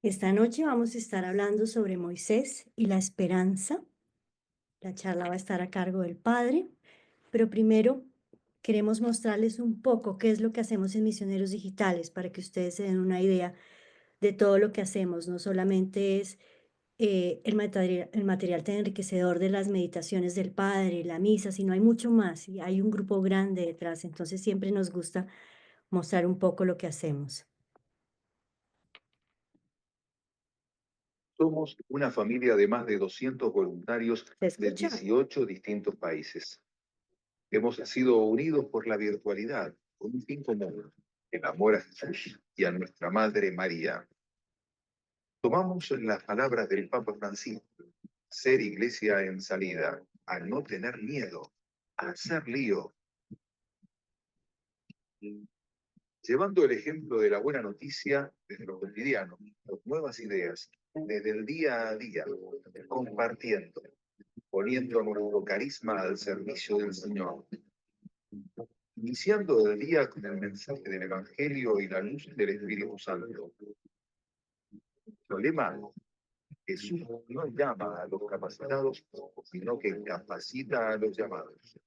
Esta noche vamos a estar hablando sobre Moisés y la esperanza. La charla va a estar a cargo del padre, pero primero queremos mostrarles un poco qué es lo que hacemos en Misioneros Digitales para que ustedes se den una idea de todo lo que hacemos. No solamente es el material tan enriquecedor de las meditaciones del padre, la misa, sino hay mucho más y hay un grupo grande detrás. Entonces siempre nos gusta mostrar un poco lo que hacemos. Somos una familia de más de 200 voluntarios ¿Se de escucha? 18 distintos países. Hemos sido unidos por la virtualidad, con un fin común, el amor a Jesús y a nuestra Madre María. Tomamos las palabras del Papa Francisco, ser iglesia en salida, a no tener miedo, a hacer lío, llevando el ejemplo de la buena noticia desde lo cotidiano, las nuevas ideas, desde el día a día, compartiendo, poniendo nuestro carisma al servicio del Señor, iniciando el día con el mensaje del Evangelio y la luz del Espíritu Santo. El lema: Jesús no llama a los capacitados, sino que capacita a los llamados.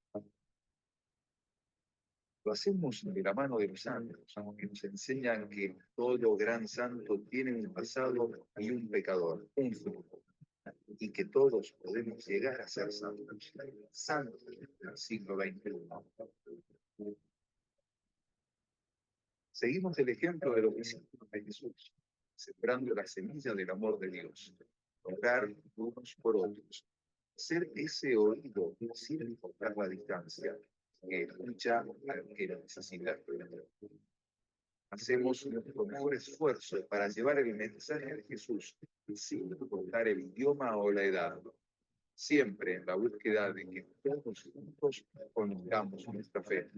Lo hacemos de la mano de los santos, que nos enseñan que todo gran santo tiene un pasado y un pecador, un fruto, y que todos podemos llegar a ser santos, santos del siglo XXI. Seguimos el ejemplo de los discípulos de Jesús, sembrando la semilla del amor de Dios, orar unos por otros, ser ese oído sin importar la distancia, que escucha al que lo necesita. Hacemos nuestro mejor esfuerzo para llevar el mensaje de Jesús sin importar el idioma o la edad, siempre en la búsqueda de que todos juntos conozcamos nuestra fe.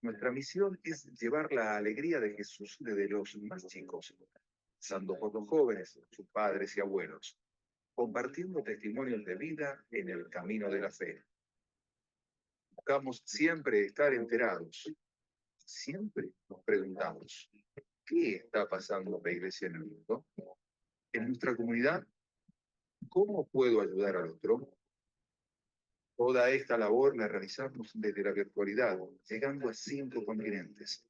Nuestra misión es llevar la alegría de Jesús desde los más chicos, pasando por los jóvenes, sus padres y abuelos, compartiendo testimonios de vida en el camino de la fe. Buscamos siempre estar enterados. Siempre nos preguntamos, ¿qué está pasando en la iglesia en el mundo? En nuestra comunidad, ¿cómo puedo ayudar al otro? Toda esta labor la realizamos desde la virtualidad, llegando a 5 continentes.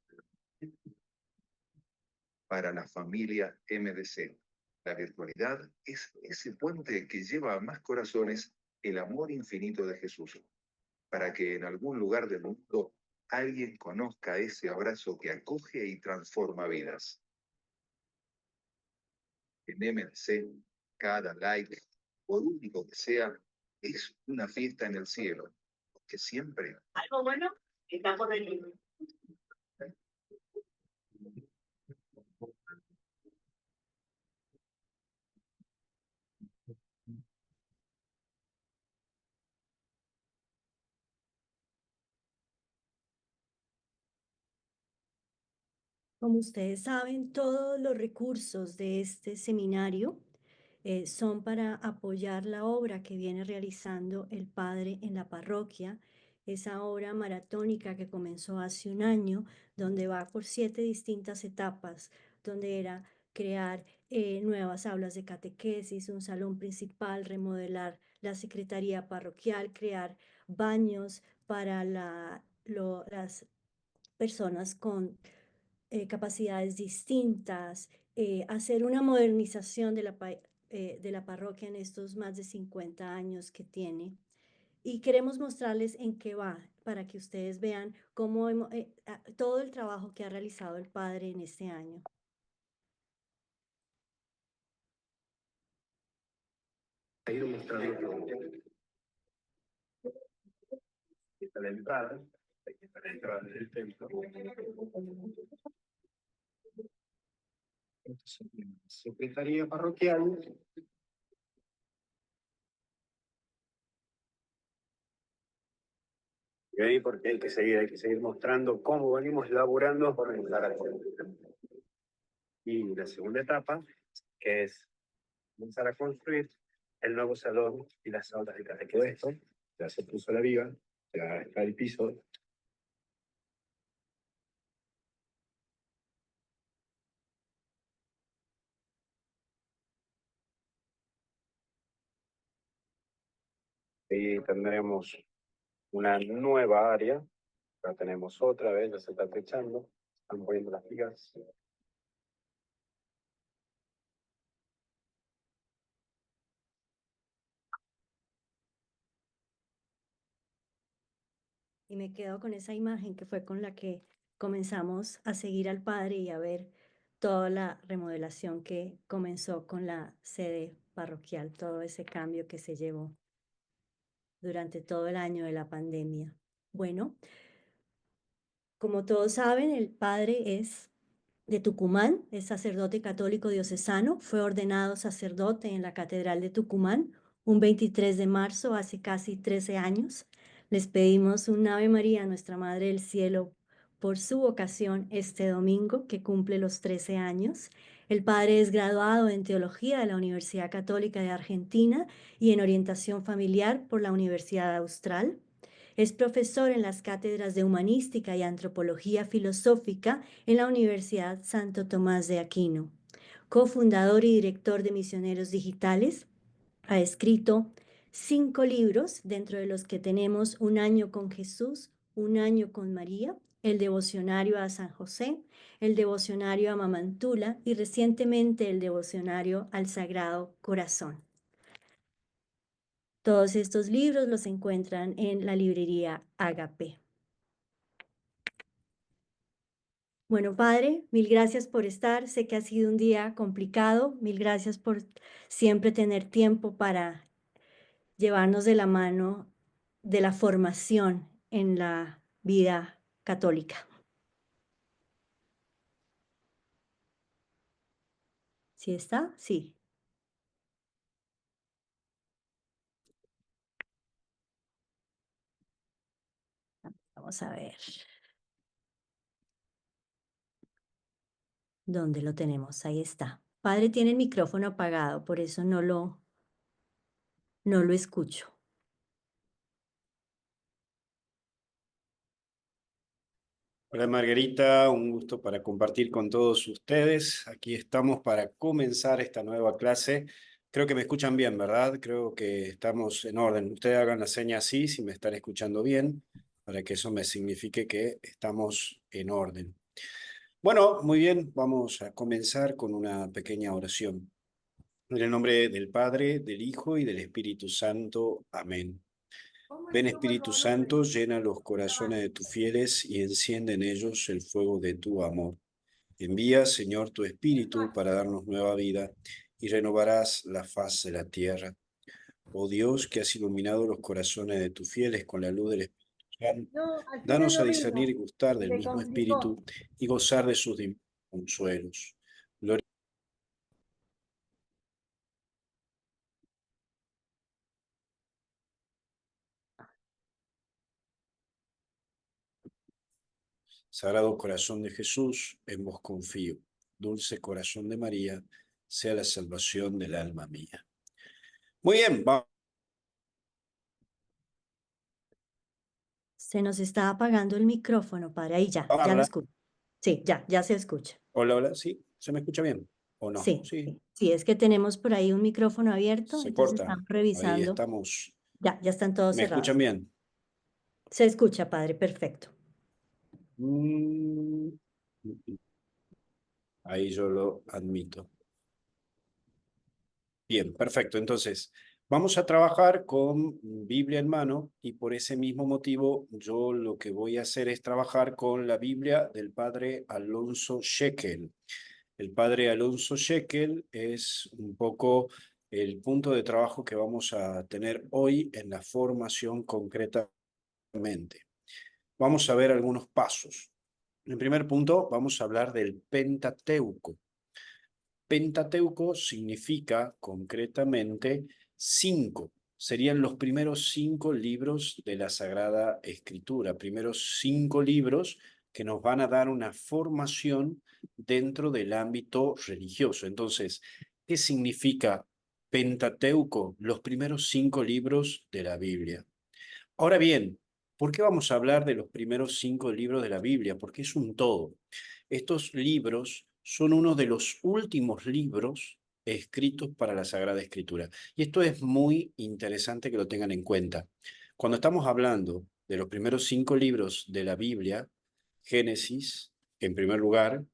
Para la familia MDC, la virtualidad es ese puente que lleva a más corazones el amor infinito de Jesús, para que en algún lugar del mundo alguien conozca ese abrazo que acoge y transforma vidas. En MDC, cada like, por único que sea, es una fiesta en el cielo, porque siempre algo bueno está por venir. Como ustedes saben, todos los recursos de este seminario son para apoyar la obra que viene realizando el Padre en la parroquia, esa obra maratónica que comenzó hace un año, donde va por 7 distintas etapas, donde era crear nuevas aulas de catequesis, un salón principal, remodelar la secretaría parroquial, crear baños para las personas con capacidades distintas, hacer una modernización de la parroquia en estos más de 50 años que tiene. Y queremos mostrarles en qué va, para que ustedes vean todo el trabajo que ha realizado el padre en este año. Ha ido mostrando todo. Esta es la entrada, esta es la entrada del templo. Entonces, secretaría parroquial. Y ahí porque hay que seguir mostrando cómo venimos laburando para empezar a construir. Y la segunda etapa, que es comenzar a construir el nuevo salón y las aulas de catequesis. Ya se puso la viga, ya está el piso. Y tendremos una nueva área. Acá tenemos otra vez, ya se está techando. Están poniendo las vigas. Y me quedo con esa imagen que fue con la que comenzamos a seguir al Padre y a ver toda la remodelación que comenzó con la sede parroquial, todo ese cambio que se llevó durante todo el año de la pandemia. Bueno, como todos saben, el Padre es de Tucumán, es sacerdote católico diocesano, fue ordenado sacerdote en la Catedral de Tucumán un 23 de marzo, hace casi 13 años. Les pedimos un Ave María a Nuestra Madre del Cielo por su vocación este domingo, que cumple los 13 años. El padre es graduado en Teología de la Universidad Católica de Argentina y en Orientación Familiar por la Universidad Austral. Es profesor en las cátedras de Humanística y Antropología Filosófica en la Universidad Santo Tomás de Aquino. Cofundador y director de Misioneros Digitales, ha escrito 5 libros, dentro de los que tenemos Un año con Jesús, Un año con María, el devocionario a San José, el devocionario a Mamantula y recientemente el devocionario al Sagrado Corazón. Todos estos libros los encuentran en la librería Agape. Bueno, padre, mil gracias por estar. Sé que ha sido un día complicado. Mil gracias por siempre tener tiempo para llevarnos de la mano de la formación en la vida católica. ¿Sí está? Sí. Vamos a ver. ¿Dónde lo tenemos? Ahí está. Padre tiene el micrófono apagado, por eso no lo escucho. Hola Margarita, un gusto para compartir con todos ustedes. Aquí estamos para comenzar esta nueva clase. Creo que me escuchan bien, ¿verdad? Creo que estamos en orden. Ustedes hagan la seña así si me están escuchando bien, para que eso me signifique que estamos en orden. Bueno, muy bien, vamos a comenzar con una pequeña oración. En el nombre del Padre, del Hijo y del Espíritu Santo. Amén. Ven Espíritu Santo, llena los corazones de tus fieles y enciende en ellos el fuego de tu amor. Envía, Señor, tu Espíritu para darnos nueva vida y renovarás la faz de la tierra. Oh Dios, que has iluminado los corazones de tus fieles con la luz del Espíritu Santo, No, al final danos a no discernir vino. y gustar Se del le mismo complicó. Espíritu y gozar de sus consuelos. Gloria. Sagrado corazón de Jesús, en vos confío. Dulce corazón de María, sea la salvación del alma mía. Muy bien, vamos Se nos está apagando el micrófono, padre. Ahí a ya lo hablar. escucho. Sí, ya se escucha. Hola, hola, ¿sí? ¿Se me escucha bien? ¿O no? Sí, Sí, sí, sí, es que tenemos por ahí un micrófono abierto, se entonces corta. estamos Ahí revisando. estamos. Ya están todos ¿Me cerrados. escuchan bien? Se escucha, padre, perfecto. Mm, Ahí yo lo admito. Bien, perfecto. Entonces, vamos a trabajar con Biblia en mano y por ese mismo motivo yo lo que voy a hacer es trabajar con la Biblia del padre Alonso Shekel. El padre Alonso Shekel es un poco el punto de trabajo que vamos a tener hoy en la formación concretamente. Vamos a ver algunos pasos. En primer punto, vamos a hablar del Pentateuco. Pentateuco significa concretamente 5. Serían los primeros 5 libros de la Sagrada Escritura, primeros 5 libros que nos van a dar una formación dentro del ámbito religioso. Entonces, ¿qué significa Pentateuco? Los primeros 5 libros de la Biblia. Ahora bien, ¿por qué vamos a hablar de los primeros 5 libros de la Biblia? Porque es un todo. Estos libros son uno de los últimos libros escritos para la Sagrada Escritura. Y esto es muy interesante que lo tengan en cuenta. Cuando estamos hablando de los primeros 5 libros de la Biblia, Génesis, en primer lugar,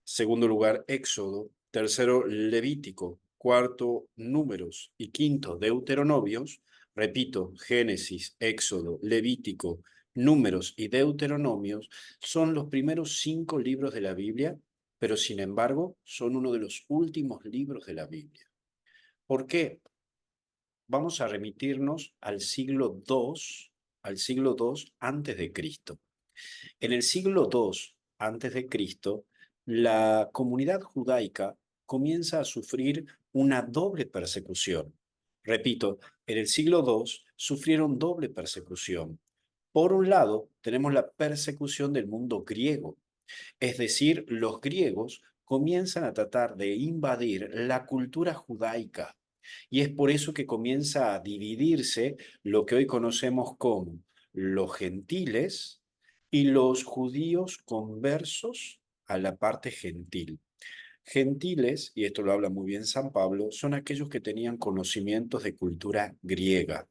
segundo lugar, Éxodo, tercero, Levítico, cuarto, Números y quinto, Deuteronomios, repito, Génesis, Éxodo, Levítico, Números y Deuteronomios, son los primeros 5 libros de la Biblia, pero sin embargo son uno de los últimos libros de la Biblia. ¿Por qué? Vamos a remitirnos al siglo II antes de Cristo. En el siglo II antes de Cristo, la comunidad judaica comienza a sufrir una doble persecución. Repito, en el siglo II sufrieron doble persecución. Por un lado, tenemos la persecución del mundo griego, es decir, los griegos comienzan a tratar de invadir la cultura judaica y es por eso que comienza a dividirse lo que hoy conocemos como los gentiles y los judíos conversos a la parte gentil. Gentiles, y esto lo habla muy bien San Pablo, son aquellos que tenían conocimientos de cultura griega.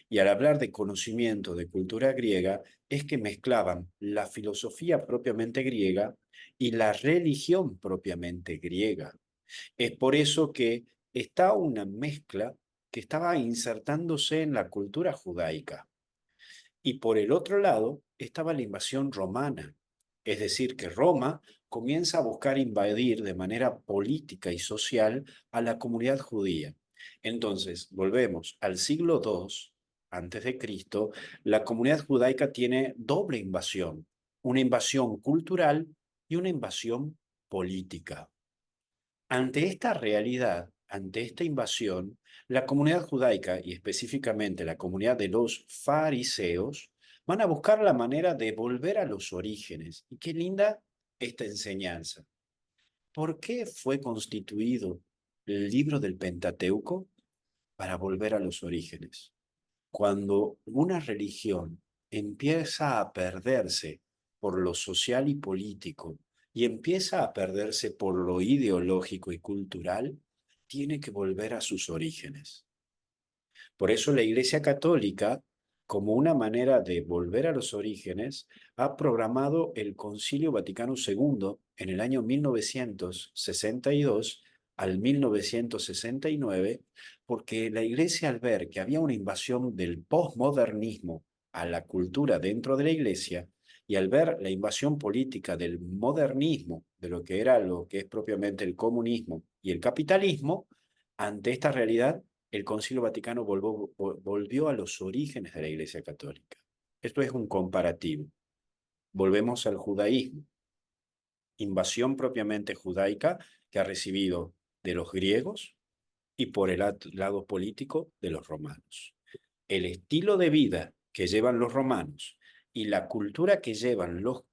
Y al hablar de conocimiento de cultura griega, es que mezclaban la filosofía propiamente griega y la religión propiamente griega. Es por eso que está una mezcla que estaba insertándose en la cultura judaica. Y por el otro lado estaba la invasión romana, es decir, que Roma comienza a buscar invadir de manera política y social a la comunidad judía. Entonces, volvemos al siglo II antes de Cristo, la comunidad judaica tiene doble invasión, una invasión cultural y una invasión política. Ante esta realidad, ante esta invasión, la comunidad judaica y específicamente la comunidad de los fariseos van a buscar la manera de volver a los orígenes. Y qué linda esta enseñanza. ¿Por qué fue constituido el libro del Pentateuco? Para volver a los orígenes. Cuando una religión empieza a perderse por lo social y político y empieza a perderse por lo ideológico y cultural, tiene que volver a sus orígenes. Por eso la Iglesia Católica, como una manera de volver a los orígenes, ha programado el Concilio Vaticano II en el año 1962 al 1969, porque la Iglesia, al ver que había una invasión del posmodernismo a la cultura dentro de la Iglesia, y al ver la invasión política del modernismo, de lo que era lo que es propiamente el comunismo y el capitalismo, ante esta realidad el Concilio Vaticano volvió a los orígenes de la Iglesia Católica. Esto es un comparativo. Volvemos al judaísmo. Invasión propiamente judaica que ha recibido de los griegos y por el lado político de los romanos. El estilo de vida que llevan los romanos y la cultura que llevan los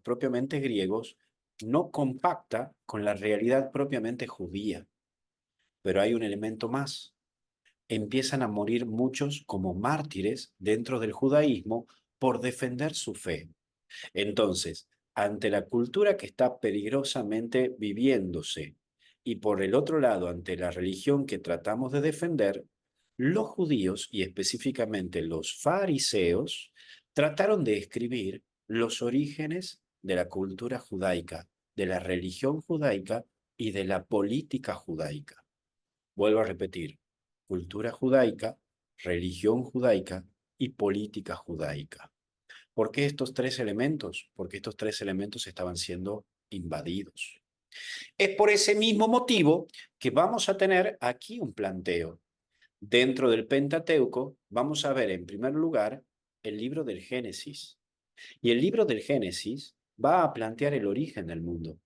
propiamente griegos no compacta con la realidad propiamente judía. Pero hay un elemento más. Empiezan a morir muchos como mártires dentro del judaísmo por defender su fe. Entonces, ante la cultura que está peligrosamente viviéndose y por el otro lado ante la religión que tratamos de defender, los judíos y específicamente los fariseos trataron de escribir los orígenes de la cultura judaica, de la religión judaica y de la política judaica. Vuelvo a repetir, cultura judaica, religión judaica y política judaica. ¿Por qué estos 3 elementos? Porque estos 3 elementos estaban siendo invadidos. Es por ese mismo motivo que vamos a tener aquí un planteo. Dentro del Pentateuco vamos a ver en primer lugar el libro del Génesis. Y el libro del Génesis va a plantear el origen del mundo,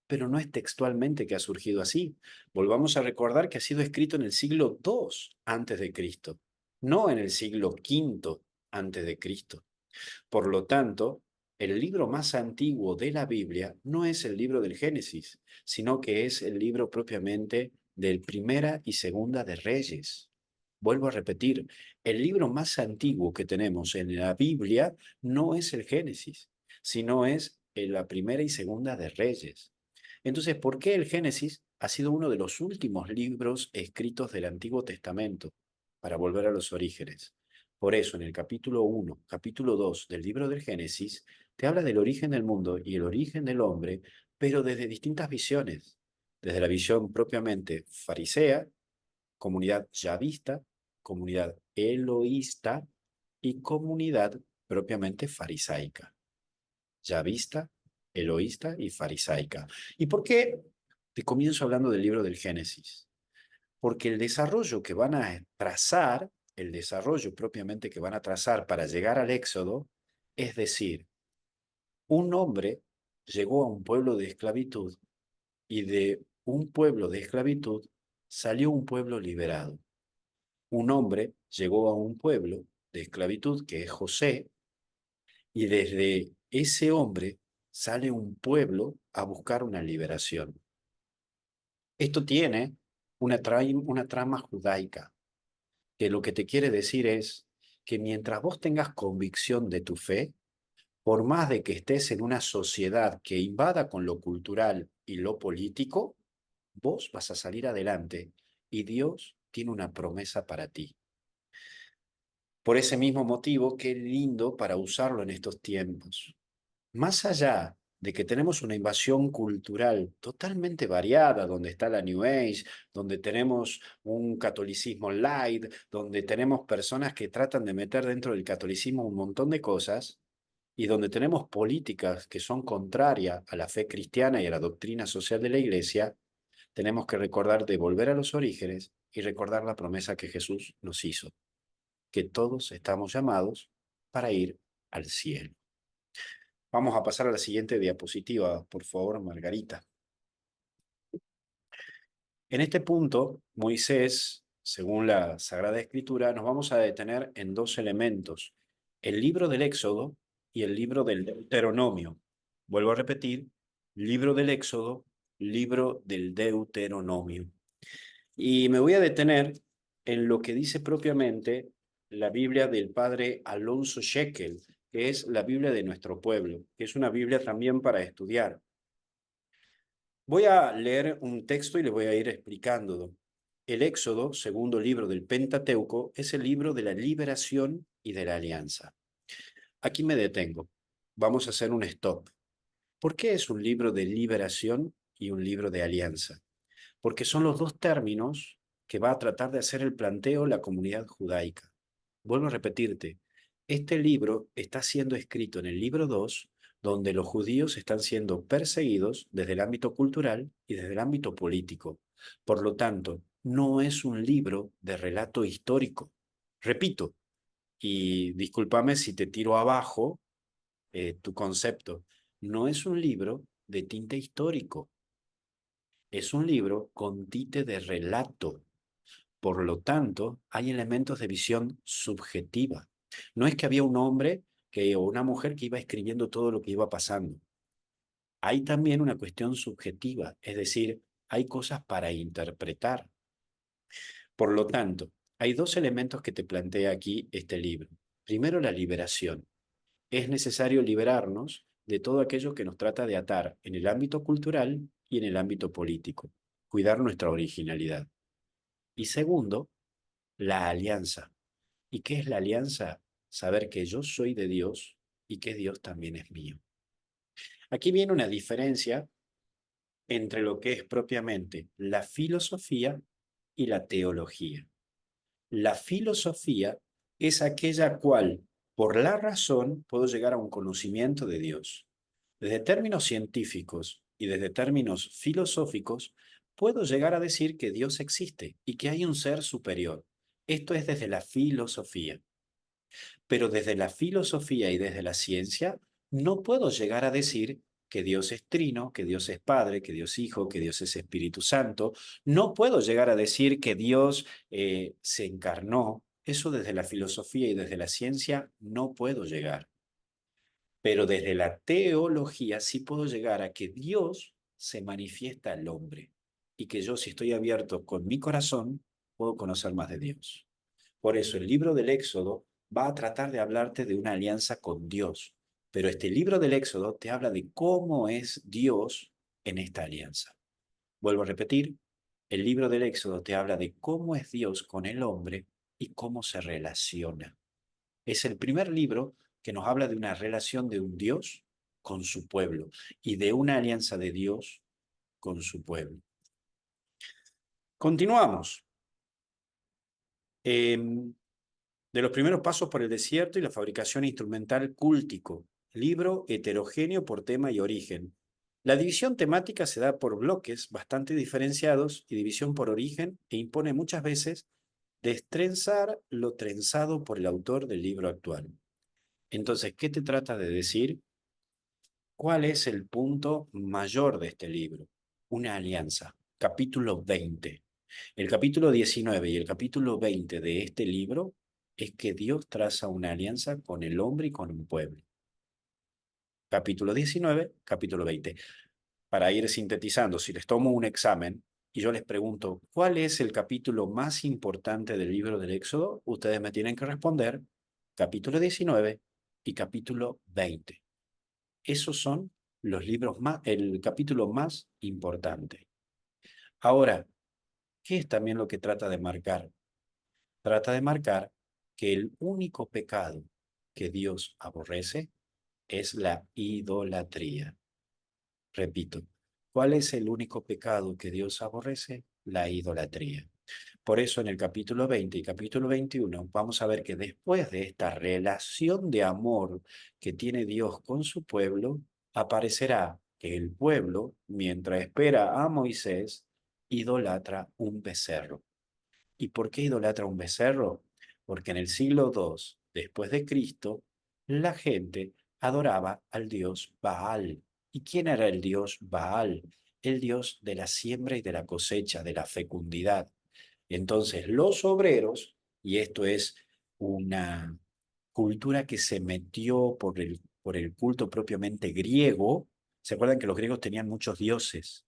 pero no es textualmente que ha surgido así. Volvamos a recordar que ha sido escrito en el siglo II antes de Cristo, no en el siglo V antes de Cristo. Por lo tanto, el libro más antiguo de la Biblia no es el libro del Génesis, sino que es el libro propiamente del Primera y Segunda de Reyes. Vuelvo a repetir, el libro más antiguo que tenemos en la Biblia no es el Génesis, sino es la Primera y Segunda de Reyes. Entonces, ¿por qué el Génesis ha sido uno de los últimos libros escritos del Antiguo Testamento, para volver a los orígenes. Por eso, en el capítulo 1, capítulo 2 del libro del Génesis, te habla del origen del mundo y el origen del hombre, pero desde distintas visiones. Desde la visión propiamente farisea, comunidad yavista, comunidad eloísta y comunidad propiamente farisaica. Yavista, eloísta y farisaica. ¿Y por qué te comienzo hablando del libro del Génesis? Porque el desarrollo que van a trazar, el desarrollo propiamente que van a trazar para llegar al Éxodo, es decir, un hombre llegó a un pueblo de esclavitud y de un pueblo de esclavitud salió un pueblo liberado. Un hombre llegó a un pueblo de esclavitud que es José, y desde ese hombre sale un pueblo a buscar una liberación. Esto tiene una trama judaica, que lo que te quiere decir es que mientras vos tengas convicción de tu fe, por más de que estés en una sociedad que invada con lo cultural y lo político, vos vas a salir adelante y Dios tiene una promesa para ti. Por ese mismo motivo, qué lindo para usarlo en estos tiempos. Más allá de que tenemos una invasión cultural totalmente variada, donde está la New Age, donde tenemos un catolicismo light, donde tenemos personas que tratan de meter dentro del catolicismo un montón de cosas, y donde tenemos políticas que son contrarias a la fe cristiana y a la doctrina social de la Iglesia, tenemos que recordar de volver a los orígenes y recordar la promesa que Jesús nos hizo, que todos estamos llamados para ir al cielo. Vamos a pasar a la siguiente diapositiva, por favor, Margarita. En este punto, Moisés, según la Sagrada Escritura, nos vamos a detener en dos elementos: el libro del Éxodo y el libro del Deuteronomio. Vuelvo a repetir, libro del Éxodo, libro del Deuteronomio. Y me voy a detener en lo que dice propiamente la Biblia del padre Alonso Shekel, que es la Biblia de nuestro pueblo, que es una Biblia también para estudiar. Voy a leer un texto y le voy a ir explicando. El Éxodo, segundo libro del Pentateuco, es el libro de la liberación y de la alianza. Aquí me detengo. Vamos a hacer un stop. ¿Por qué es un libro de liberación y un libro de alianza? Porque son los dos términos que va a tratar de hacer el planteo la comunidad judaica. Vuelvo a repetirte, este libro está siendo escrito en el libro 2, donde los judíos están siendo perseguidos desde el ámbito cultural y desde el ámbito político. Por lo tanto, no es un libro de relato histórico. Repito, y discúlpame si te tiro abajo tu concepto, no es un libro de tinte histórico. Es un libro con tinte de relato. Por lo tanto, hay elementos de visión subjetiva. No es que había un hombre o una mujer que iba escribiendo todo lo que iba pasando. Hay también una cuestión subjetiva, es decir, hay cosas para interpretar. Por lo tanto, hay dos elementos que te plantea aquí este libro. Primero, la liberación. Es necesario liberarnos de todo aquello que nos trata de atar en el ámbito cultural y en el ámbito político. Cuidar nuestra originalidad. Y segundo, la alianza. ¿Y qué es la alianza? Saber que yo soy de Dios y que Dios también es mío. Aquí viene una diferencia entre lo que es propiamente la filosofía y la teología. La filosofía es aquella cual, por la razón, puedo llegar a un conocimiento de Dios. Desde términos científicos y desde términos filosóficos, puedo llegar a decir que Dios existe y que hay un ser superior. Esto es desde la filosofía. Pero desde la filosofía y desde la ciencia, no puedo llegar a decir que Dios es trino, que Dios es Padre, que Dios es Hijo, que Dios es Espíritu Santo. No puedo llegar a decir que Dios se encarnó. Eso desde la filosofía y desde la ciencia no puedo llegar. Pero desde la teología sí puedo llegar a que Dios se manifiesta al hombre y que yo, si estoy abierto con mi corazón, puedo conocer más de Dios. Por eso el libro del Éxodo va a tratar de hablarte de una alianza con Dios, pero este libro del Éxodo te habla de cómo es Dios en esta alianza. Vuelvo a repetir, El libro del Éxodo te habla de cómo es Dios con el hombre y cómo se relaciona. Es el primer libro que nos habla de una relación de un Dios con su pueblo y de una alianza de Dios con su pueblo. Continuamos. De los primeros pasos por el desierto y la fabricación instrumental cúltico. Libro heterogéneo por tema y origen. La división temática se da por bloques bastante diferenciados y división por origen e impone muchas veces destrenzar lo trenzado por el autor del libro actual. Entonces, ¿qué te trata de decir? ¿Cuál es el punto mayor de este libro? Una alianza. Capítulo 20. El capítulo 19 y el capítulo 20 de este libro es que Dios traza una alianza con el hombre y con un pueblo. Capítulo 19, capítulo 20. Para ir sintetizando, si les tomo un examen y yo les pregunto, ¿cuál es el capítulo más importante del libro del Éxodo? Ustedes me tienen que responder capítulo 19 y capítulo 20. Esos son los libros más, el capítulo más importante. Ahora, ¿qué es también lo que trata de marcar? Trata de marcar que el único pecado que Dios aborrece es la idolatría. Repito, ¿cuál es el único pecado que Dios aborrece? La idolatría. Por eso en el capítulo 20 y capítulo 21 vamos a ver que después de esta relación de amor que tiene Dios con su pueblo, aparecerá que el pueblo, mientras espera a Moisés, idolatra un becerro. ¿Y por qué idolatra un becerro? Porque en el siglo II después de Cristo, la gente adoraba al dios Baal. ¿Y quién era el dios Baal? El dios de la siembra y de la cosecha, de la fecundidad. Entonces los obreros, y esto es una cultura que se metió por el culto propiamente griego, ¿se acuerdan que los griegos tenían muchos dioses?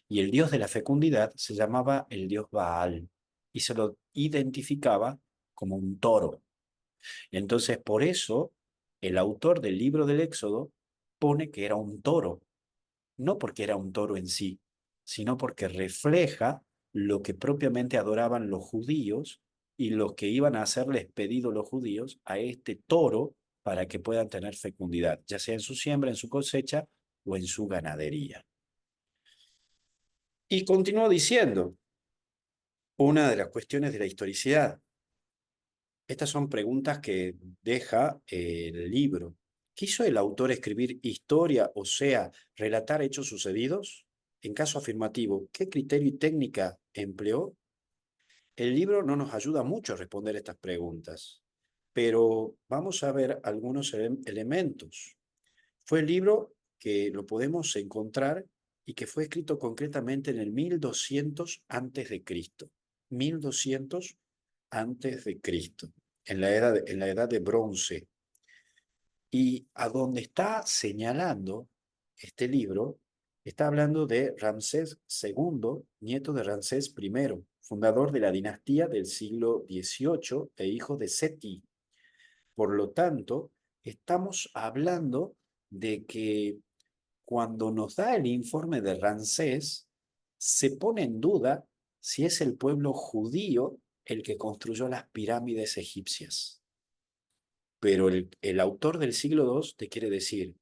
Y el dios de la fecundidad se llamaba el dios Baal y se lo identificaba como un toro. Entonces, por eso, el autor del libro del Éxodo pone que era un toro, no porque era un toro en sí, sino porque refleja lo que propiamente adoraban los judíos y los que iban a hacerles pedido los judíos a este toro para que puedan tener fecundidad, ya sea en su siembra, en su cosecha o en su ganadería. Y continuó diciendo, una de las cuestiones de la historicidad. Estas son preguntas que deja el libro. ¿Quiso el autor escribir historia, o sea, relatar hechos sucedidos? En caso afirmativo, ¿qué criterio y técnica empleó? El libro no nos ayuda mucho a responder estas preguntas, pero vamos a ver algunos elementos. Fue el libro que lo podemos encontrar y que fue escrito concretamente en el 1200 antes de Cristo. 1200 antes de Cristo, en la edad de bronce. Y a donde está señalando este libro, está hablando de Ramsés II, nieto de Ramsés I, fundador de la dinastía del siglo XVIII e hijo de Seti. Por lo tanto, estamos hablando de que cuando nos da el informe de Ramsés, se pone en duda si es el pueblo judío el que construyó las pirámides egipcias. Pero el autor del siglo II te quiere decir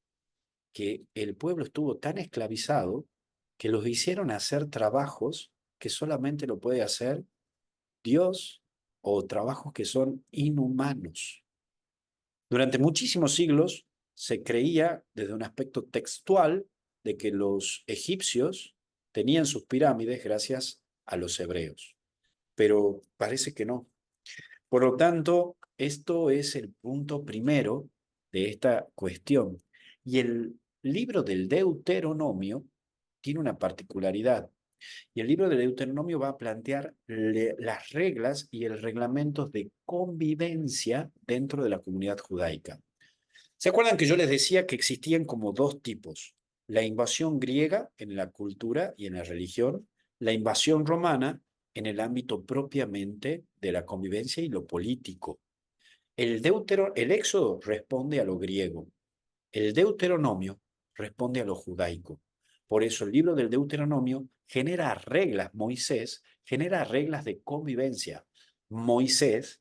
que el pueblo estuvo tan esclavizado que los hicieron hacer trabajos que solamente lo puede hacer Dios, o trabajos que son inhumanos. Durante muchísimos siglos se creía desde un aspecto textual de que los egipcios tenían sus pirámides gracias a los hebreos, pero parece que no. Por lo tanto, esto es el punto primero de esta cuestión. Y el libro del Deuteronomio tiene una particularidad. Y el libro del Deuteronomio va a plantear las reglas y el reglamento de convivencia dentro de la comunidad judaica. ¿Se acuerdan que yo les decía que existían como dos tipos? La invasión griega en la cultura y en la religión, la invasión romana en el ámbito propiamente de la convivencia y lo político. El Éxodo responde a lo griego, el Deuteronomio responde a lo judaico. Por eso el libro del Deuteronomio genera reglas, Moisés genera reglas de convivencia. Moisés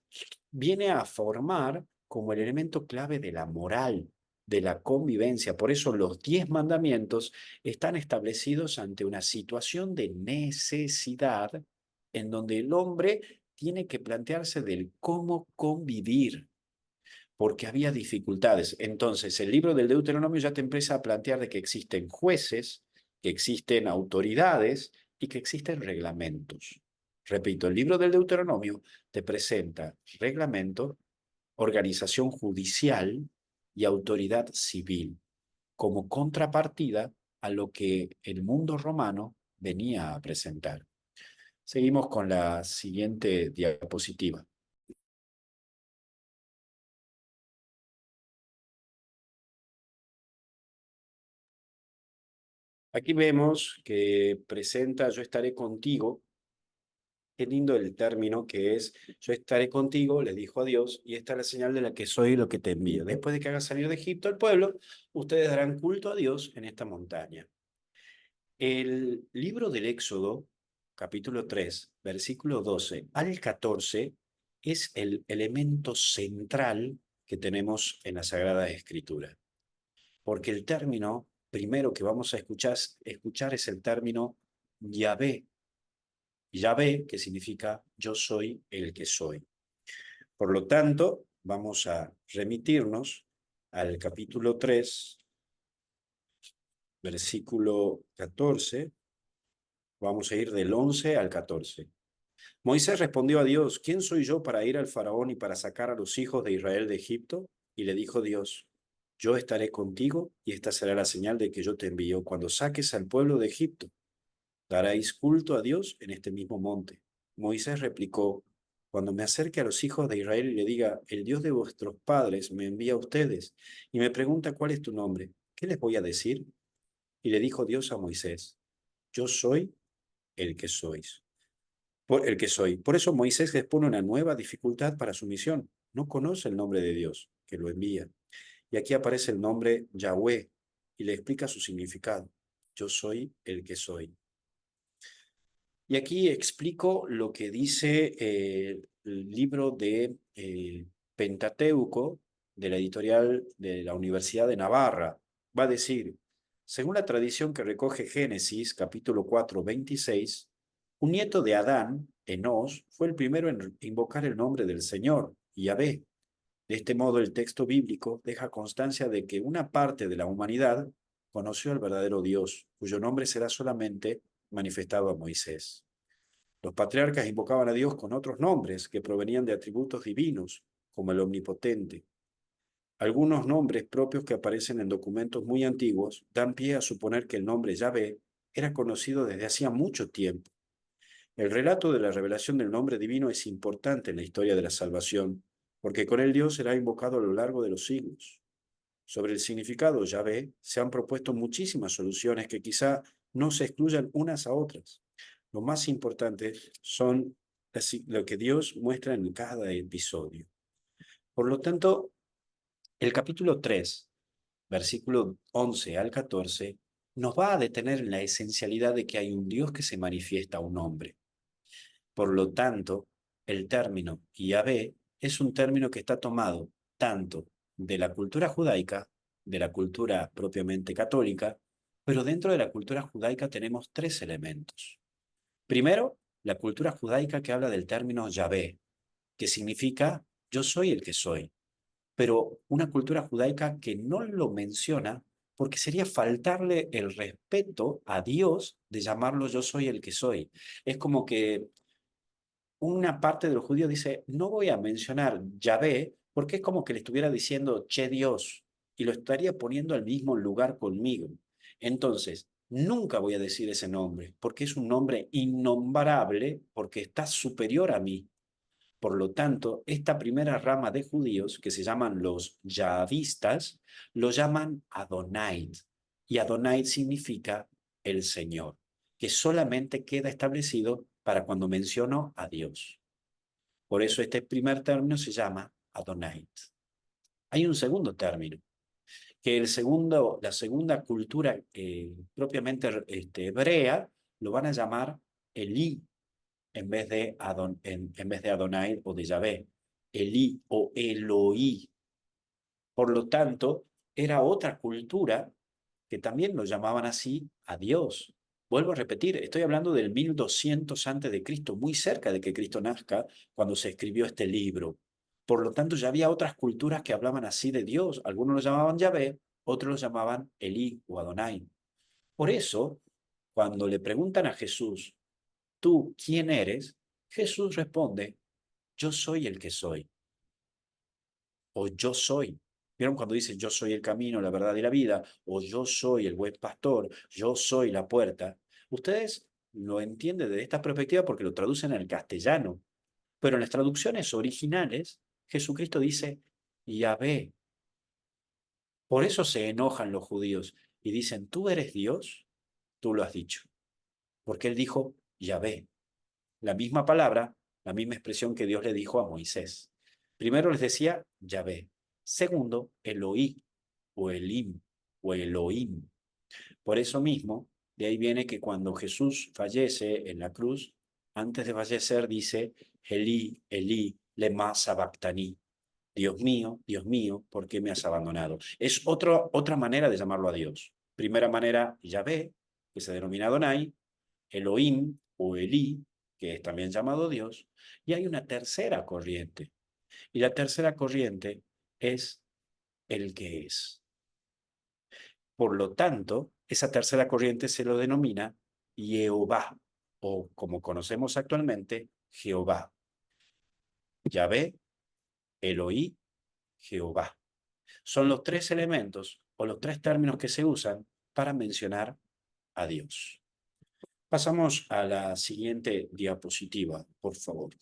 viene a formar como el elemento clave de la moral, de la convivencia. Por eso los 10 mandamientos están establecidos ante una situación de necesidad en donde el hombre tiene que plantearse del cómo convivir, porque había dificultades. Entonces, el libro del Deuteronomio ya te empieza a plantear de que existen jueces, que existen autoridades y que existen reglamentos. Repito, el libro del Deuteronomio te presenta reglamento, organización judicial y autoridad civil, como contrapartida a lo que el mundo romano venía a presentar. Seguimos con la siguiente diapositiva. Aquí vemos que presenta yo estaré contigo. Qué lindo el término que es yo estaré contigo, le dijo a Dios, y esta es la señal de la que soy lo que te envío. Después de que haga salir de Egipto al pueblo, ustedes darán culto a Dios en esta montaña. El libro del Éxodo, capítulo 3, versículo 12 al 14, es el elemento central que tenemos en la Sagrada Escritura. Porque el término primero que vamos a escuchar es el término Yahvé. Yahvé, que significa yo soy el que soy. Por lo tanto, vamos a remitirnos al capítulo 3, versículo 14. Vamos a ir del 11 al 14. Moisés respondió a Dios, ¿quién soy yo para ir al faraón y para sacar a los hijos de Israel de Egipto? Y le dijo Dios, yo estaré contigo y esta será la señal de que yo te envío cuando saques al pueblo de Egipto. Daréis culto a Dios en este mismo monte. Moisés replicó, cuando me acerque a los hijos de Israel y le diga, el Dios de vuestros padres me envía a ustedes y me pregunta cuál es tu nombre, ¿qué les voy a decir? Y le dijo Dios a Moisés, yo soy el que sois. El que soy. Por eso Moisés expone una nueva dificultad para su misión. No conoce el nombre de Dios, que lo envía. Y aquí aparece el nombre Yahweh y le explica su significado. Yo soy el que soy. Y aquí explico lo que dice el libro de Pentateuco de la editorial de la Universidad de Navarra. Va a decir, según la tradición que recoge Génesis, capítulo 4, 26, un nieto de Adán, Enós, fue el primero en invocar el nombre del Señor, Yahvé. De este modo, el texto bíblico deja constancia de que una parte de la humanidad conoció al verdadero Dios, cuyo nombre será solamente manifestado a Moisés. Los patriarcas invocaban a Dios con otros nombres que provenían de atributos divinos, como el Omnipotente. Algunos nombres propios que aparecen en documentos muy antiguos dan pie a suponer que el nombre Yahvé era conocido desde hacía mucho tiempo. El relato de la revelación del nombre divino es importante en la historia de la salvación, porque con él Dios será invocado a lo largo de los siglos. Sobre el significado Yahvé se han propuesto muchísimas soluciones que quizá no se excluyan unas a otras. Lo más importante son lo que Dios muestra en cada episodio. Por lo tanto, el capítulo 3, versículo 11 al 14, nos va a detener en la esencialidad de que hay un Dios que se manifiesta a un hombre. Por lo tanto, el término Yahvé es un término que está tomado tanto de la cultura judaica, de la cultura propiamente católica, pero dentro de la cultura judaica tenemos 3 elementos. Primero, la cultura judaica que habla del término Yahvé, que significa yo soy el que soy, pero una cultura judaica que no lo menciona porque sería faltarle el respeto a Dios de llamarlo yo soy el que soy. Es como que una parte de los judíos dice, no voy a mencionar Yahvé porque es como que le estuviera diciendo, che Dios, y lo estaría poniendo al mismo lugar conmigo. Entonces, nunca voy a decir ese nombre porque es un nombre innombrable porque está superior a mí. Por lo tanto, esta primera rama de judíos, que se llaman los yavistas, lo llaman Adonai. Y Adonai significa el Señor, que solamente queda establecido para cuando menciono a Dios. Por eso este primer término se llama Adonai. Hay un segundo término, que la segunda cultura propiamente hebrea lo van a llamar Elí en vez de Adonai o de Yahvé, Elí o Eloí. Por lo tanto, era otra cultura que también lo llamaban así a Dios. Vuelvo a repetir, estoy hablando del 1200 antes de Cristo, muy cerca de que Cristo nazca, cuando se escribió este libro. Por lo tanto, ya había otras culturas que hablaban así de Dios. Algunos lo llamaban Yahvé, otros lo llamaban Elí o Adonai. Por eso, cuando le preguntan a Jesús, ¿tú quién eres? Jesús responde, yo soy el que soy, o yo soy. ¿Vieron cuando dice yo soy el camino, la verdad y la vida? O yo soy el buen pastor, yo soy la puerta. Ustedes lo entienden de esta perspectiva porque lo traducen al castellano, pero en las traducciones originales, Jesucristo dice Yahvé. Por eso se enojan los judíos y dicen, ¿tú eres Dios? Tú lo has dicho. Porque él dijo Yahvé. La misma palabra, la misma expresión que Dios le dijo a Moisés. Primero les decía Yahvé. Segundo, Eloí o Elim o Elohim. Por eso mismo, de ahí viene que cuando Jesús fallece en la cruz, antes de fallecer dice, Elí, Elí, lema sabactani. Dios mío, ¿por qué me has abandonado? Es otra manera de llamarlo a Dios. Primera manera, Yahvé, que se denomina Adonai, Elohim o Elí, que es también llamado Dios, y hay una tercera corriente. Y la tercera corriente es el que es. Por lo tanto, esa tercera corriente se lo denomina Jehová, o como conocemos actualmente, Jehová. Yahvé, Eloí, Jehová. Son los tres elementos o los tres términos que se usan para mencionar a Dios. Pasamos a la siguiente diapositiva, por favor.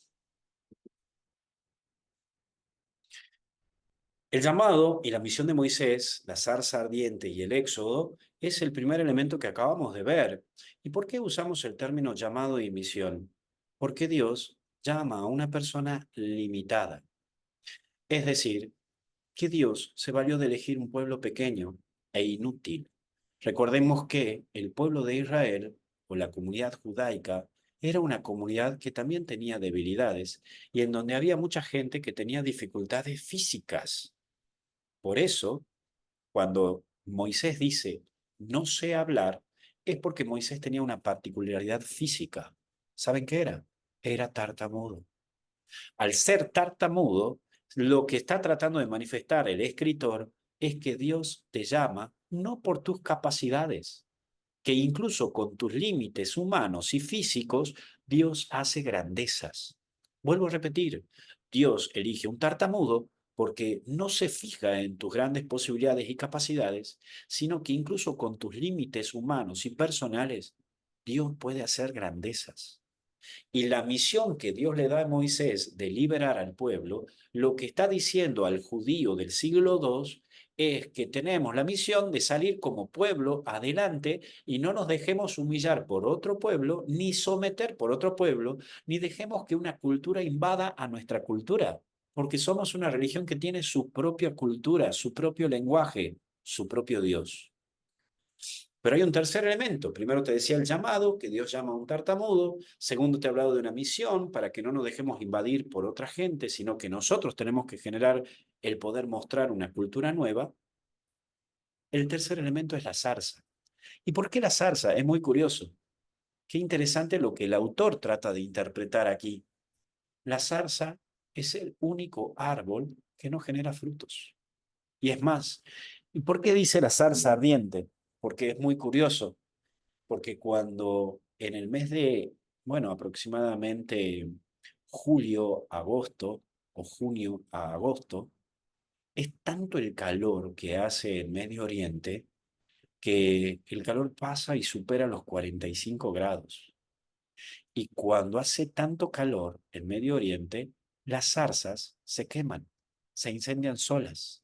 El llamado y la misión de Moisés, la zarza ardiente y el éxodo, es el primer elemento que acabamos de ver. ¿Y por qué usamos el término llamado y misión? Porque Dios llama a una persona limitada. Es decir, que Dios se valió de elegir un pueblo pequeño e inútil. Recordemos que el pueblo de Israel, o la comunidad judaica, era una comunidad que también tenía debilidades y en donde había mucha gente que tenía dificultades físicas. Por eso, cuando Moisés dice, no sé hablar, es porque Moisés tenía una particularidad física. ¿Saben qué era? Era tartamudo. Al ser tartamudo, lo que está tratando de manifestar el escritor es que Dios te llama no por tus capacidades, que incluso con tus límites humanos y físicos, Dios hace grandezas. Vuelvo a repetir, Dios elige un tartamudo porque no se fija en tus grandes posibilidades y capacidades, sino que incluso con tus límites humanos y personales, Dios puede hacer grandezas. Y la misión que Dios le da a Moisés de liberar al pueblo, lo que está diciendo al judío del siglo II es que tenemos la misión de salir como pueblo adelante y no nos dejemos humillar por otro pueblo, ni someter por otro pueblo, ni dejemos que una cultura invada a nuestra cultura, porque somos una religión que tiene su propia cultura, su propio lenguaje, su propio Dios. Pero hay un tercer elemento. Primero te decía el llamado, que Dios llama a un tartamudo. Segundo, te he hablado de una misión para que no nos dejemos invadir por otra gente, sino que nosotros tenemos que generar el poder mostrar una cultura nueva. El tercer elemento es la zarza. ¿Y por qué la zarza? Es muy curioso. Qué interesante lo que el autor trata de interpretar aquí. La zarza es el único árbol que no genera frutos. Y es más, ¿y por qué dice la zarza ardiente? Porque es muy curioso. Porque cuando en el mes de, bueno, aproximadamente julio, agosto o junio a agosto, es tanto el calor que hace en Medio Oriente que el calor pasa y supera los 45 grados. Y cuando hace tanto calor en Medio Oriente, las zarzas se queman, se incendian solas.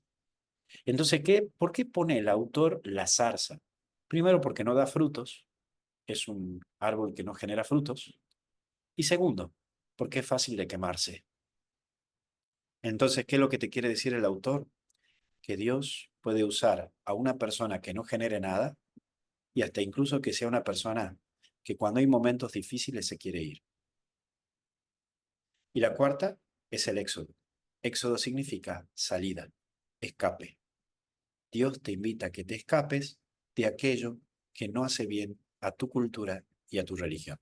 Entonces, ¿por qué pone el autor la zarza? Primero, porque no da frutos, es un árbol que no genera frutos. Y segundo, porque es fácil de quemarse. Entonces, ¿qué es lo que te quiere decir el autor? Que Dios puede usar a una persona que no genere nada y hasta incluso que sea una persona que cuando hay momentos difíciles se quiere ir. Y la cuarta es el éxodo. Éxodo significa salida, escape. Dios te invita a que te escapes de aquello que no hace bien a tu cultura y a tu religión.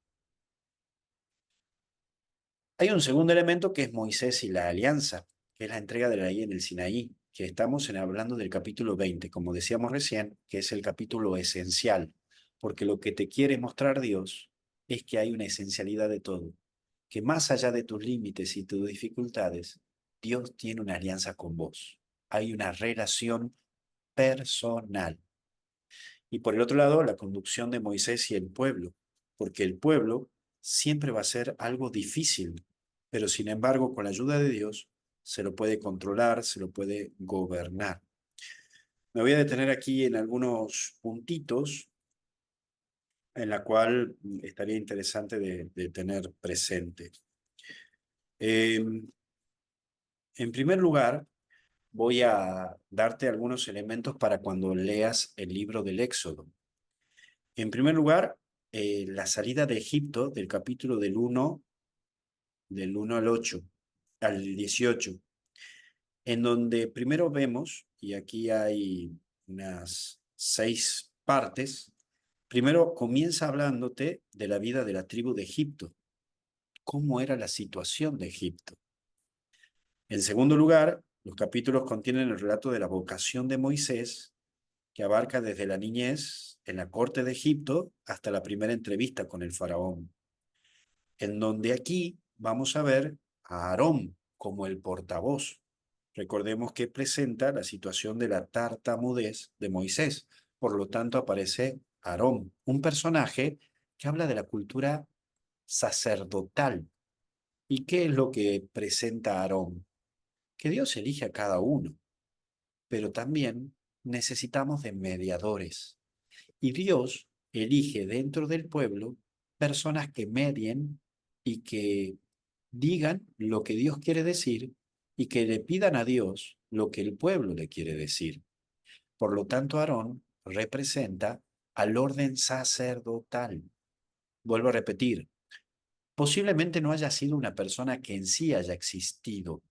Hay un segundo elemento que es Moisés y la alianza, que es la entrega de la ley en el Sinaí, que estamos hablando del capítulo 20, como decíamos recién, que es el capítulo esencial, porque lo que te quiere mostrar Dios es que hay una esencialidad de todo, que más allá de tus límites y tus dificultades, Dios tiene una alianza con vos. Hay una relación personal. Y por el otro lado, la conducción de Moisés y el pueblo, porque el pueblo siempre va a ser algo difícil, pero sin embargo, con la ayuda de Dios, se lo puede controlar, se lo puede gobernar. Me voy a detener aquí en algunos puntitos en la cual estaría interesante de tener presente. En primer lugar, voy a darte algunos elementos para cuando leas el libro del Éxodo. En primer lugar, la salida de Egipto del capítulo del 1 al 8, al 18, en donde primero vemos, y aquí hay unas 6 partes, primero comienza hablándote de la vida de la tribu de Egipto, cómo era la situación de Egipto. En segundo lugar, los capítulos contienen el relato de la vocación de Moisés, que abarca desde la niñez en la corte de Egipto hasta la primera entrevista con el faraón, en donde aquí vamos a ver a Aarón como el portavoz. Recordemos que presenta la situación de la tartamudez de Moisés, por lo tanto aparece Aarón, un personaje que habla de la cultura sacerdotal. ¿Y qué es lo que presenta Aarón? Que Dios elige a cada uno, pero también necesitamos de mediadores. Y Dios elige dentro del pueblo personas que medien y que digan lo que Dios quiere decir y que le pidan a Dios lo que el pueblo le quiere decir. Por lo tanto, Aarón representa al orden sacerdotal. Vuelvo a repetir, posiblemente no haya sido una persona que en sí haya existido,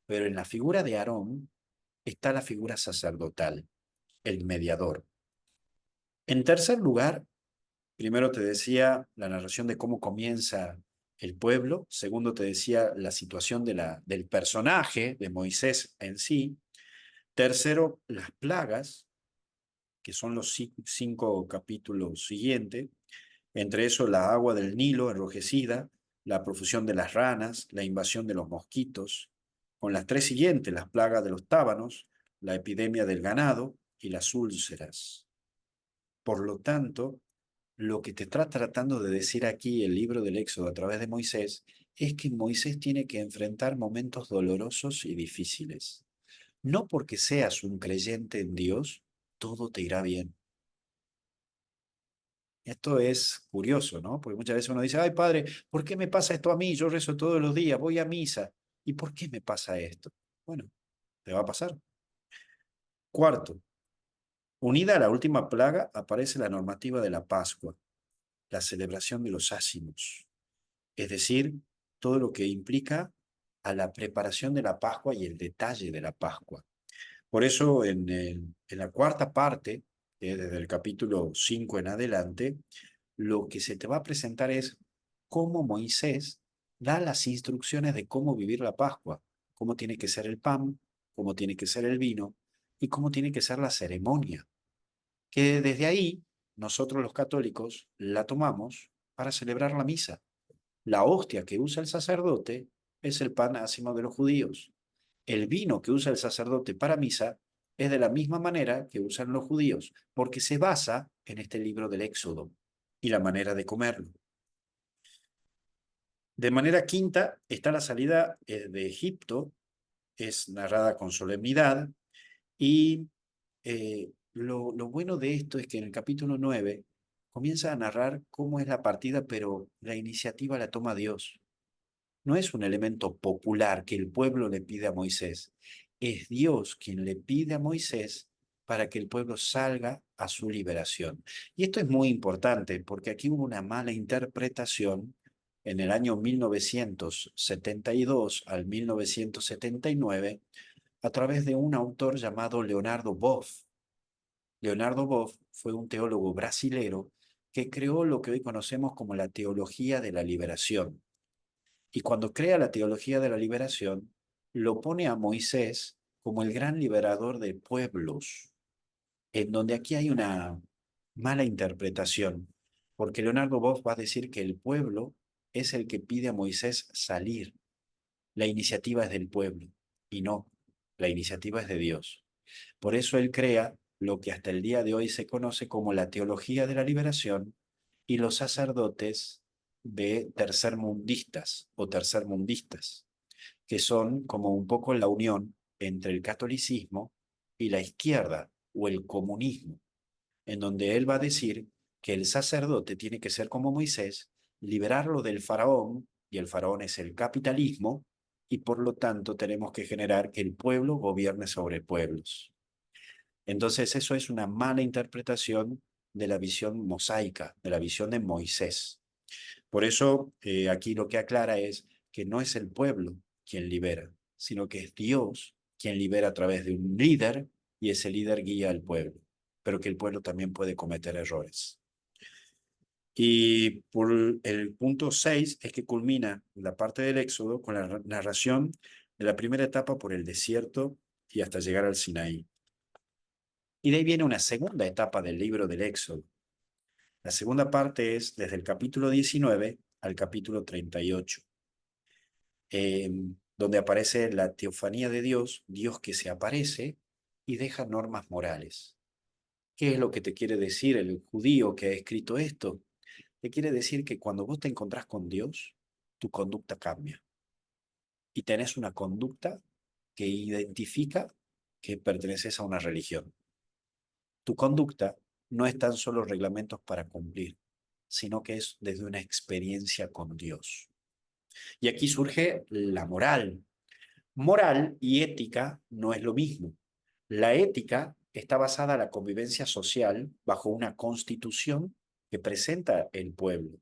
pero en la figura de Aarón está la figura sacerdotal, el mediador. En tercer lugar, primero te decía la narración de cómo comienza el pueblo. Segundo, te decía la situación del personaje de Moisés en sí. Tercero, las plagas, que son los 5 capítulos siguientes. Entre eso, la agua del Nilo enrojecida, la profusión de las ranas, la invasión de los mosquitos. Con las 3 siguientes, las plagas de los tábanos, la epidemia del ganado y las úlceras. Por lo tanto, lo que te está tratando de decir aquí el libro del Éxodo a través de Moisés es que Moisés tiene que enfrentar momentos dolorosos y difíciles. No porque seas un creyente en Dios, todo te irá bien. Esto es curioso, ¿no? Porque muchas veces uno dice, ay padre, ¿por qué me pasa esto a mí? Yo rezo todos los días, voy a misa. ¿Y por qué me pasa esto? Bueno, te va a pasar. Cuarto, unida a la última plaga aparece la normativa de la Pascua, la celebración de los ácimos. Es decir, todo lo que implica a la preparación de la Pascua y el detalle de la Pascua. Por eso en la cuarta parte, desde el capítulo 5 en adelante, lo que se te va a presentar es cómo Moisés da las instrucciones de cómo vivir la Pascua, cómo tiene que ser el pan, cómo tiene que ser el vino y cómo tiene que ser la ceremonia. Que desde ahí nosotros los católicos la tomamos para celebrar la misa. La hostia que usa el sacerdote es el pan ácimo de los judíos. El vino que usa el sacerdote para misa es de la misma manera que usan los judíos, porque se basa en este libro del Éxodo y la manera de comerlo. De manera quinta está la salida de Egipto, es narrada con solemnidad y lo bueno de esto es que en el capítulo 9 comienza a narrar cómo es la partida, pero la iniciativa la toma Dios. No es un elemento popular que el pueblo le pide a Moisés. Es Dios quien le pide a Moisés para que el pueblo salga a su liberación. Y esto es muy importante porque aquí hubo una mala interpretación en el año 1972 al 1979 a través de un autor llamado Leonardo Boff. Leonardo Boff fue un teólogo brasilero que creó lo que hoy conocemos como la teología de la liberación. Y cuando crea la teología de la liberación, lo pone a Moisés como el gran liberador de pueblos, en donde aquí hay una mala interpretación, porque Leonardo Boff va a decir que el pueblo es el que pide a Moisés salir. La iniciativa es del pueblo, y no, la iniciativa es de Dios. Por eso él crea lo que hasta el día de hoy se conoce como la teología de la liberación y los sacerdotes de tercermundistas o tercermundistas, que son como un poco la unión entre el catolicismo y la izquierda o el comunismo, en donde él va a decir que el sacerdote tiene que ser como Moisés, liberarlo del faraón, y el faraón es el capitalismo, y por lo tanto tenemos que generar que el pueblo gobierne sobre pueblos. Entonces eso es una mala interpretación de la visión mosaica, de la visión de Moisés. Por eso aquí lo que aclara es que no es el pueblo quien libera, sino que es Dios quien libera a través de un líder y ese líder guía al pueblo, pero que el pueblo también puede cometer errores. Y por el punto 6 es que culmina la parte del Éxodo con la narración de la primera etapa por el desierto y hasta llegar al Sinaí. Y de ahí viene una segunda etapa del libro del Éxodo. La segunda parte es desde el capítulo 19 al capítulo 38, donde aparece la teofanía de Dios, Dios que se aparece y deja normas morales. ¿Qué es lo que te quiere decir el judío que ha escrito esto? Te quiere decir que cuando vos te encontrás con Dios, tu conducta cambia. Y tenés una conducta que identifica que perteneces a una religión. Tu conducta no es tan solo reglamentos para cumplir, sino que es desde una experiencia con Dios. Y aquí surge la moral. Moral y ética no es lo mismo. La ética está basada en la convivencia social bajo una constitución que presenta el pueblo,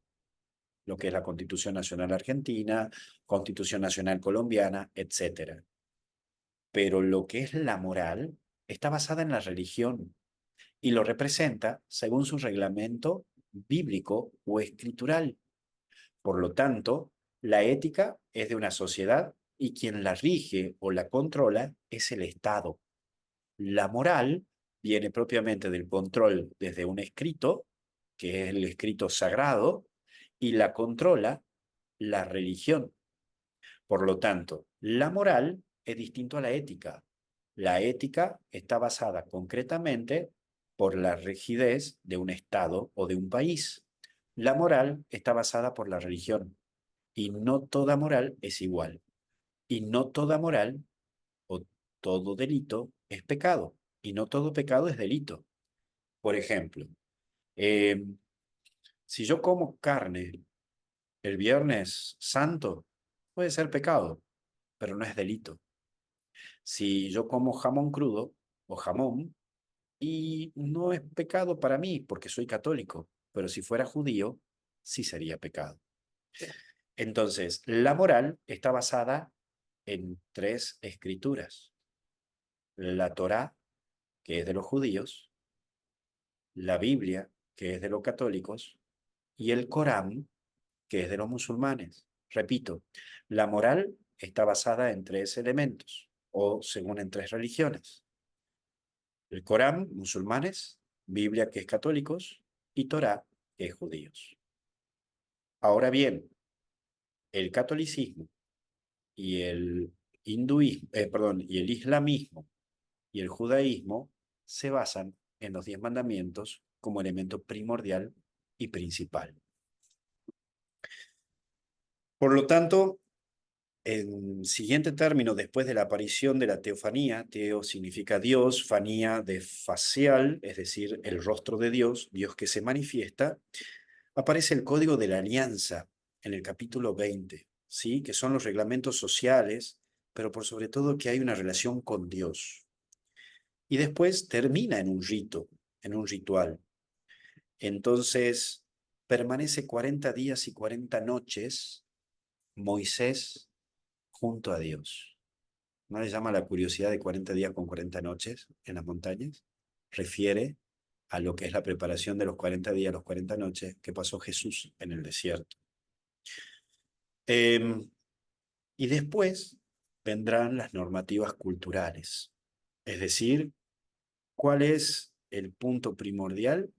lo que es la Constitución Nacional Argentina, Constitución Nacional Colombiana, etc. Pero lo que es la moral está basada en la religión y lo representa según su reglamento bíblico o escritural. Por lo tanto, la ética es de una sociedad y quien la rige o la controla es el Estado. La moral viene propiamente del control desde un escrito, que es el escrito sagrado, y la controla la religión. Por lo tanto, la moral es distinto a la ética. La ética está basada concretamente por la rigidez de un Estado o de un país. La moral está basada por la religión. Y no toda moral es igual. Y no toda moral o todo delito es pecado. Y no todo pecado es delito. Por ejemplo, eh, si yo como carne el Viernes Santo, puede ser pecado, pero no es delito. Si yo como jamón crudo o jamón, y no es pecado para mí porque soy católico, pero si fuera judío, sí sería pecado. Entonces, la moral está basada en tres escrituras. La Torá, que es de los judíos, la Biblia, que es de los católicos, y el Corán, que es de los musulmanes. Repito, la moral está basada en tres elementos, o según en tres religiones. El Corán, musulmanes, Biblia, que es católicos, y Torá, que es judíos. Ahora bien, el catolicismo y el hinduismo, y el islamismo y el judaísmo se basan en los 10 mandamientos como elemento primordial y principal. Por lo tanto, en siguiente término, después de la aparición de la teofanía, teo significa Dios, fanía de facial, es decir, el rostro de Dios, Dios que se manifiesta, aparece el código de la alianza en el capítulo 20, ¿sí? Que son los reglamentos sociales, pero por sobre todo que hay una relación con Dios. y después termina en un rito, en un ritual. Entonces, permanece 40 días y 40 noches Moisés junto a Dios. ¿No le llama la curiosidad de 40 días con 40 noches en las montañas? Refiere a lo que es la preparación de los 40 días, los 40 noches que pasó Jesús en el desierto. Y después vendrán las normativas culturales. Es decir, ¿cuál es el punto primordial?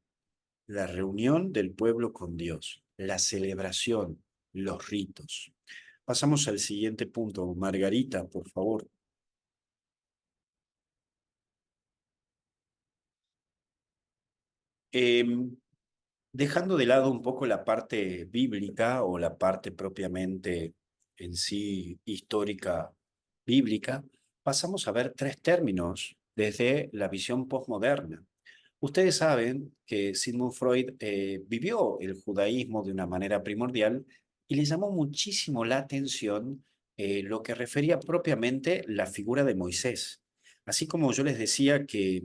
La reunión del pueblo con Dios, la celebración, los ritos. Pasamos al siguiente punto. Margarita, por favor. Dejando de lado un poco la parte bíblica o la parte propiamente en sí histórica bíblica, pasamos a ver tres términos desde la visión postmoderna. Ustedes saben que Sigmund Freud vivió el judaísmo de una manera primordial y le llamó muchísimo la atención lo que refería propiamente la figura de Moisés. Así como yo les decía que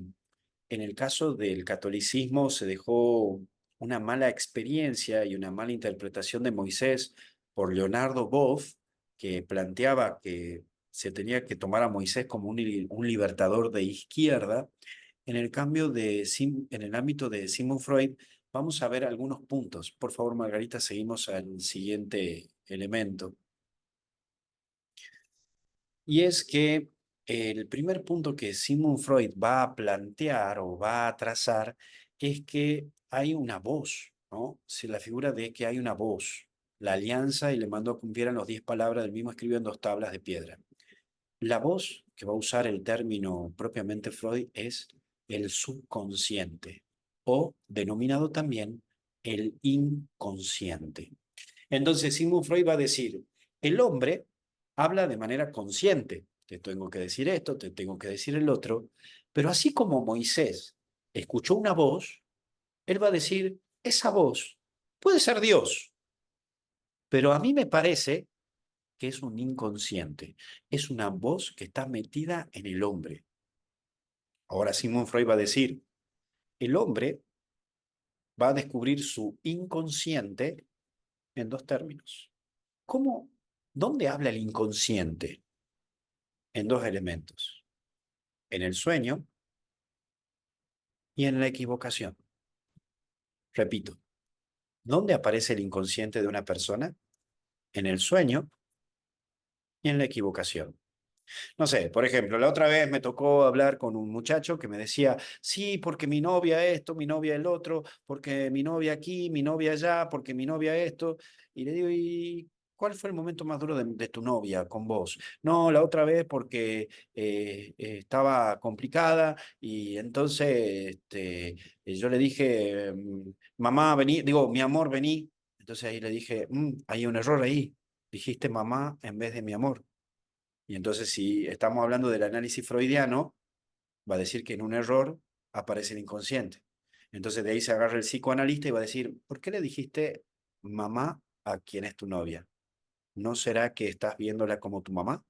en el caso del catolicismo se dejó una mala experiencia y una mala interpretación de Moisés por Leonardo Boff, que planteaba que se tenía que tomar a Moisés como un libertador de izquierda. En el ámbito de Sigmund Freud, vamos a ver algunos puntos. Por favor, Margarita, seguimos al siguiente elemento. Y es que el primer punto que Sigmund Freud va a plantear o va a trazar es que hay una voz, ¿no? Si la figura de que hay una voz, la alianza y le mandó a cumplieran los 10 palabras del mismo escribió en 2 tablas de piedra. La voz que va a usar el término propiamente Freud es el subconsciente o denominado también el inconsciente. Entonces Sigmund Freud va a decir, el hombre habla de manera consciente, te tengo que decir esto, te tengo que decir el otro, pero así como Moisés escuchó una voz, él va a decir, esa voz puede ser Dios, pero a mí me parece que es un inconsciente, es una voz que está metida en el hombre. Ahora Sigmund Freud va a decir, el hombre va a descubrir su inconsciente en 2 términos. ¿Cómo? ¿Dónde habla el inconsciente? En 2 elementos, en el sueño y en la equivocación. Repito, ¿dónde aparece el inconsciente de una persona? En el sueño y en la equivocación. No sé, por ejemplo, la otra vez me tocó hablar con un muchacho que me decía, sí, porque mi novia esto, mi novia el otro, porque mi novia aquí, mi novia allá, porque mi novia esto. Y le digo, ¿y cuál fue el momento más duro de tu novia con vos? No, la otra vez porque estaba complicada y entonces yo le dije, mamá, vení, digo, mi amor, vení. Entonces ahí le dije, hay un error ahí. Dijiste mamá en vez de mi amor. Y entonces, si estamos hablando del análisis freudiano, va a decir que en un error aparece el inconsciente. Entonces, de ahí se agarra el psicoanalista y va a decir, ¿por qué le dijiste mamá a quien es tu novia? ¿No será que estás viéndola como tu mamá?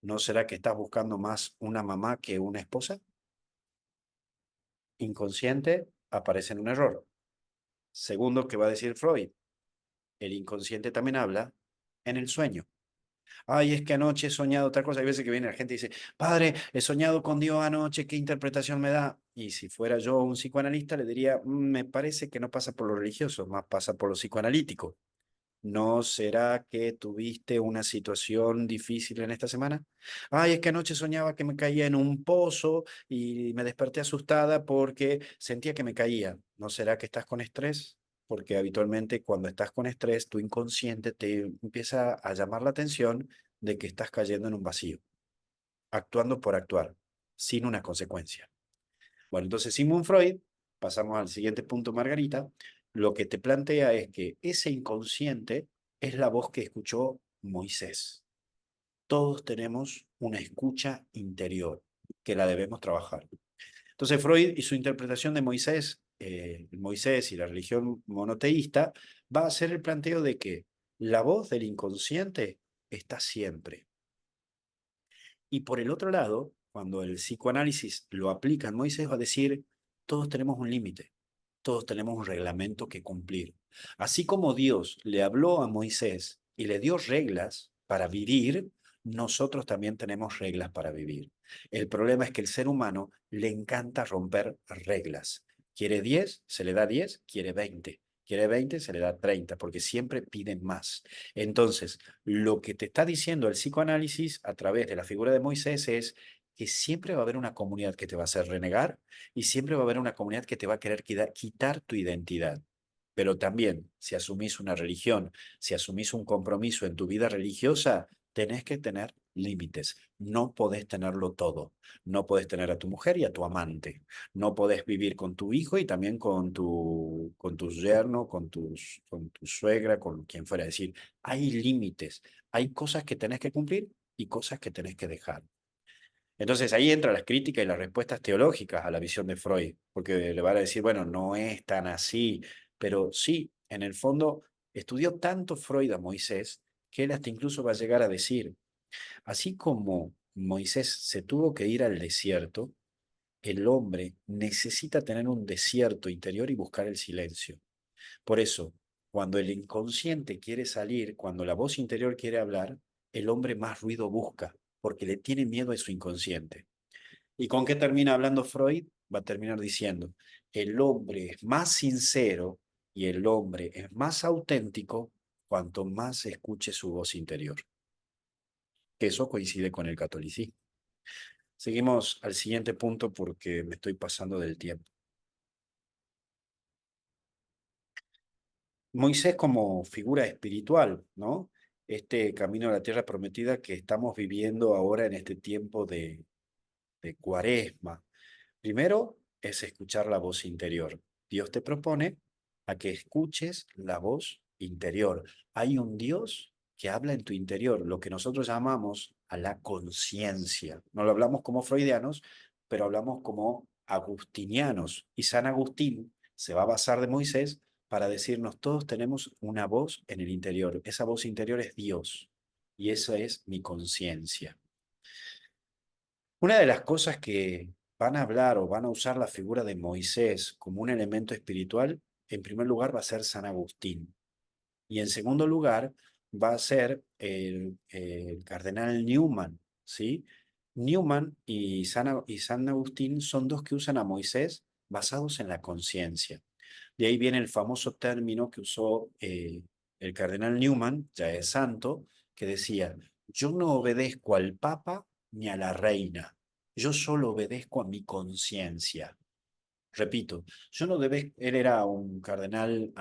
¿No será que estás buscando más una mamá que una esposa? Inconsciente aparece en un error. Segundo, que va a decir Freud, el inconsciente también habla en el sueño. Ay, es que anoche he soñado otra cosa. Hay veces que viene la gente y dice, padre, he soñado con Dios anoche, ¿qué interpretación me da? Y si fuera yo un psicoanalista, le diría, me parece que no pasa por lo religioso, más pasa por lo psicoanalítico. ¿No será que tuviste una situación difícil en esta semana? Ay, es que anoche soñaba que me caía en un pozo y me desperté asustada porque sentía que me caía. ¿No será que estás con estrés? Porque habitualmente cuando estás con estrés, tu inconsciente te empieza a llamar la atención de que estás cayendo en un vacío, actuando por actuar, sin una consecuencia. Bueno, entonces Sigmund Freud, pasamos al siguiente punto, Margarita, lo que te plantea es que ese inconsciente es la voz que escuchó Moisés. Todos tenemos una escucha interior que la debemos trabajar. Entonces Freud y su interpretación de Moisés, Moisés y la religión monoteísta, va a hacer el planteo de que la voz del inconsciente está siempre. Y por el otro lado, cuando el psicoanálisis lo aplica en Moisés, va a decir, todos tenemos un límite, todos tenemos un reglamento que cumplir. Así como Dios le habló a Moisés y le dio reglas para vivir, nosotros también tenemos reglas para vivir. El problema es que el ser humano le encanta romper reglas. Quiere 10, se le da 10, quiere 20. Quiere 20, se le da 30, porque siempre piden más. Entonces, lo que te está diciendo el psicoanálisis a través de la figura de Moisés es que siempre va a haber una comunidad que te va a hacer renegar y siempre va a haber una comunidad que te va a querer quitar tu identidad. Pero también, si asumís una religión, si asumís un compromiso en tu vida religiosa, tenés que tener límites. No podés tenerlo todo. No podés tener a tu mujer y a tu amante. No podés vivir con tu hijo y también con tu yerno, con tu suegra, con quien fuera. Es decir, hay límites. Hay cosas que tenés que cumplir y cosas que tenés que dejar. Entonces ahí entran las críticas y las respuestas teológicas a la visión de Freud, porque le van a decir, bueno, no es tan así, pero sí, en el fondo estudió tanto Freud a Moisés que él hasta incluso va a llegar a decir, así como Moisés se tuvo que ir al desierto, el hombre necesita tener un desierto interior y buscar el silencio. Por eso, cuando el inconsciente quiere salir, cuando la voz interior quiere hablar, el hombre más ruido busca, porque le tiene miedo a su inconsciente. ¿Y con qué termina hablando Freud? Va a terminar diciendo, el hombre es más sincero y el hombre es más auténtico cuanto más escuche su voz interior. Eso coincide con el catolicismo. Seguimos al siguiente punto porque me estoy pasando del tiempo. Moisés como figura espiritual, ¿no? Este camino a la tierra prometida que estamos viviendo ahora en este tiempo de Cuaresma. Primero es escuchar la voz interior. Dios te propone a que escuches la voz interior. Hay un Dios que habla en tu interior, lo que nosotros llamamos a la conciencia. No lo hablamos como freudianos, pero hablamos como agustinianos. Y San Agustín se va a basar de Moisés para decirnos, todos tenemos una voz en el interior. Esa voz interior es Dios. Y esa es mi conciencia. Una de las cosas que van a hablar o van a usar la figura de Moisés como un elemento espiritual, en primer lugar va a ser San Agustín. Y en segundo lugar va a ser el cardenal Newman, ¿sí? Newman y San Agustín son dos que usan a Moisés basados en la conciencia. De ahí viene el famoso término que usó el cardenal Newman, ya es santo, que decía, yo no obedezco al Papa ni a la reina, yo solo obedezco a mi conciencia. Repito, yo no debe, él era un cardenal,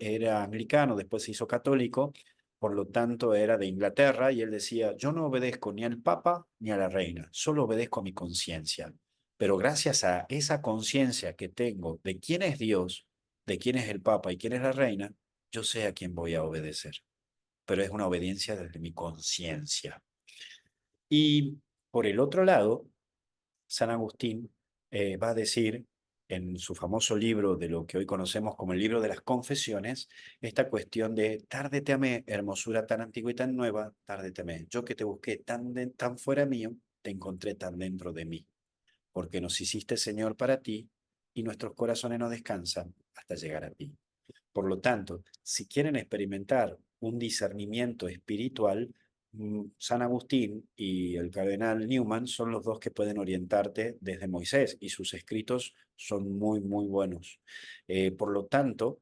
era anglicano, después se hizo católico, por lo tanto era de Inglaterra, y él decía, yo no obedezco ni al Papa ni a la reina, solo obedezco a mi conciencia. Pero gracias a esa conciencia que tengo de quién es Dios, de quién es el Papa y quién es la reina, yo sé a quién voy a obedecer. Pero es una obediencia desde mi conciencia. Y por el otro lado, San Agustín va a decir en su famoso libro de lo que hoy conocemos como el libro de las confesiones, esta cuestión de tarde te amé, hermosura tan antigua y tan nueva, tarde te amé. Yo que te busqué tan fuera mío, te encontré tan dentro de mí, porque nos hiciste Señor para ti y nuestros corazones no descansan hasta llegar a ti. Por lo tanto, si quieren experimentar un discernimiento espiritual, San Agustín y el cardenal Newman son los dos que pueden orientarte desde Moisés y sus escritos son muy, muy buenos. Por lo tanto,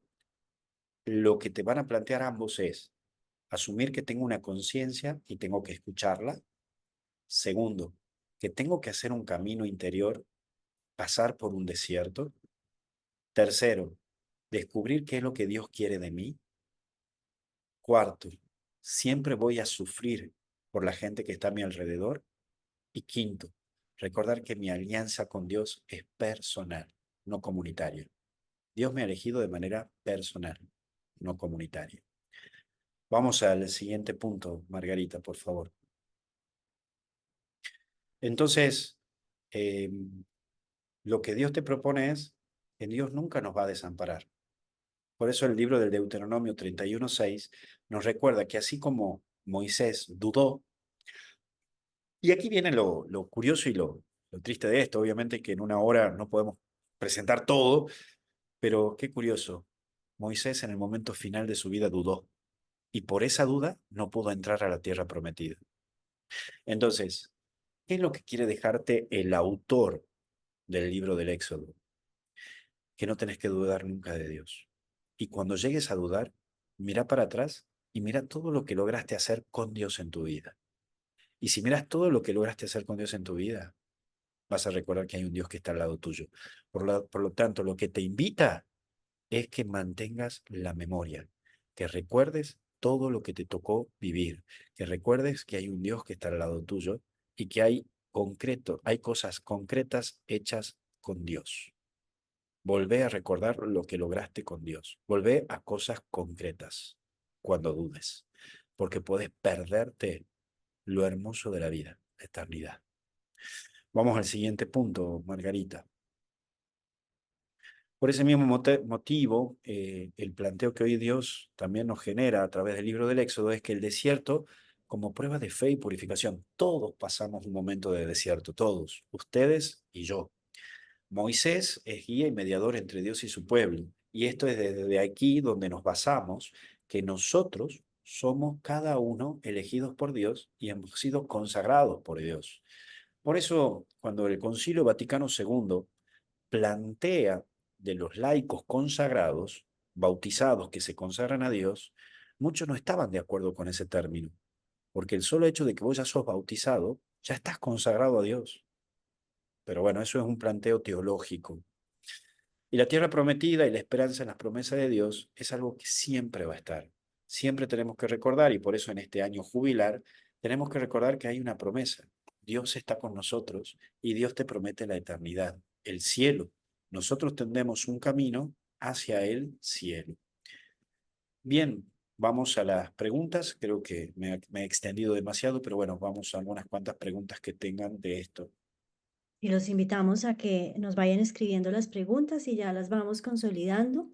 lo que te van a plantear ambos es asumir que tengo una conciencia y tengo que escucharla. Segundo, que tengo que hacer un camino interior, pasar por un desierto. Tercero, descubrir qué es lo que Dios quiere de mí. Cuarto, siempre voy a sufrir por la gente que está a mi alrededor. Y quinto, recordar que mi alianza con Dios es personal, no comunitaria. Dios me ha elegido de manera personal, no comunitaria. Vamos al siguiente punto, Margarita, por favor. Entonces, lo que Dios te propone es que Dios nunca nos va a desamparar. Por eso el libro del Deuteronomio 31:6 nos recuerda que así como Moisés dudó, y aquí viene lo curioso y Lo triste de esto, obviamente, que en una hora no podemos presentar todo, pero qué curioso. Moisés en el momento final de su vida dudó y por esa duda no pudo entrar a la tierra prometida. Entonces, ¿qué es lo que quiere dejarte el autor del libro del Éxodo? Que no tenés que dudar nunca de Dios. Y cuando llegues a dudar, mira para atrás y mira todo lo que lograste hacer con Dios en tu vida. Y si miras todo lo que lograste hacer con Dios en tu vida, vas a recordar que hay un Dios que está al lado tuyo. Por lo tanto, lo que te invita es que mantengas la memoria, que recuerdes todo lo que te tocó vivir, que recuerdes que hay un Dios que está al lado tuyo y que hay cosas concretas hechas con Dios. Volvé a recordar lo que lograste con Dios. Volvé a cosas concretas cuando dudes, porque puedes perderte lo hermoso de la vida, la eternidad. Vamos al siguiente punto, Margarita. Por ese mismo motivo, el planteo que hoy Dios también nos genera a través del libro del Éxodo es que el desierto, como prueba de fe y purificación, todos pasamos un momento de desierto, todos, ustedes y yo. Moisés es guía y mediador entre Dios y su pueblo, y esto es desde aquí donde nos basamos, que nosotros somos cada uno elegidos por Dios y hemos sido consagrados por Dios. Por eso, cuando el Concilio Vaticano II plantea de los laicos consagrados, bautizados que se consagran a Dios, muchos no estaban de acuerdo con ese término, porque el solo hecho de que vos ya sos bautizado, ya estás consagrado a Dios. Pero bueno, eso es un planteo teológico. Y la tierra prometida y la esperanza en las promesas de Dios es algo que siempre va a estar. Siempre tenemos que recordar, y por eso en este año jubilar, tenemos que recordar que hay una promesa. Dios está con nosotros y Dios te promete la eternidad, el cielo. Nosotros tendremos un camino hacia el cielo. Bien, vamos a las preguntas. Creo que me he extendido demasiado, pero bueno, vamos a algunas cuantas preguntas que tengan de esto. Y los invitamos a que nos vayan escribiendo las preguntas y ya las vamos consolidando.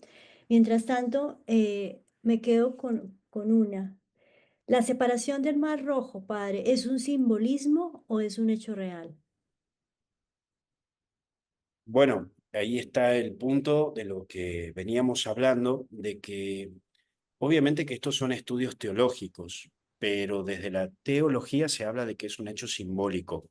Mientras tanto, me quedo con una. ¿La separación del Mar Rojo, padre, es un simbolismo o es un hecho real? Bueno, ahí está el punto de lo que veníamos hablando, de que obviamente que estos son estudios teológicos, pero desde la teología se habla de que es un hecho simbólico,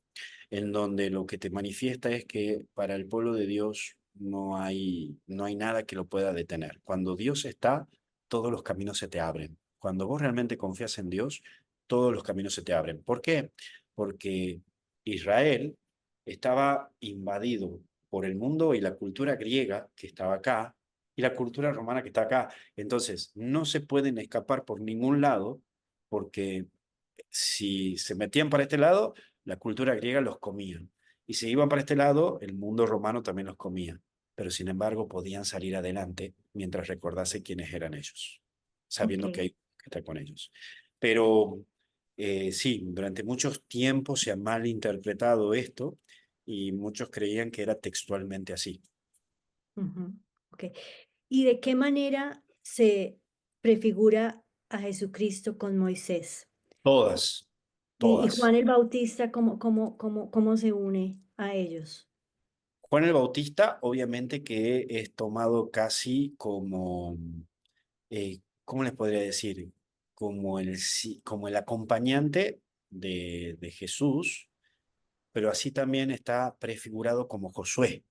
en donde lo que te manifiesta es que para el pueblo de Dios no hay nada que lo pueda detener. Cuando Dios está, todos los caminos se te abren. Cuando vos realmente confías en Dios, todos los caminos se te abren. ¿Por qué? Porque Israel estaba invadido por el mundo y la cultura griega que estaba acá y la cultura romana que está acá. Entonces, no se pueden escapar por ningún lado porque si se metían para este lado, la cultura griega los comía. Y si iban para este lado, el mundo romano también los comía. Pero sin embargo, podían salir adelante mientras recordase quiénes eran ellos, Ok, sabiendo que hay que estar con ellos. Pero sí, durante muchos tiempos se ha malinterpretado esto y muchos creían que era textualmente así. ujú, ok. ¿Y de qué manera se prefigura a Jesucristo con Moisés? Todas, Y todas. Juan el Bautista, ¿cómo se une a ellos? Juan el Bautista, obviamente que es tomado casi como, ¿cómo les podría decir? Como el acompañante de Jesús, pero así también está prefigurado como Josué.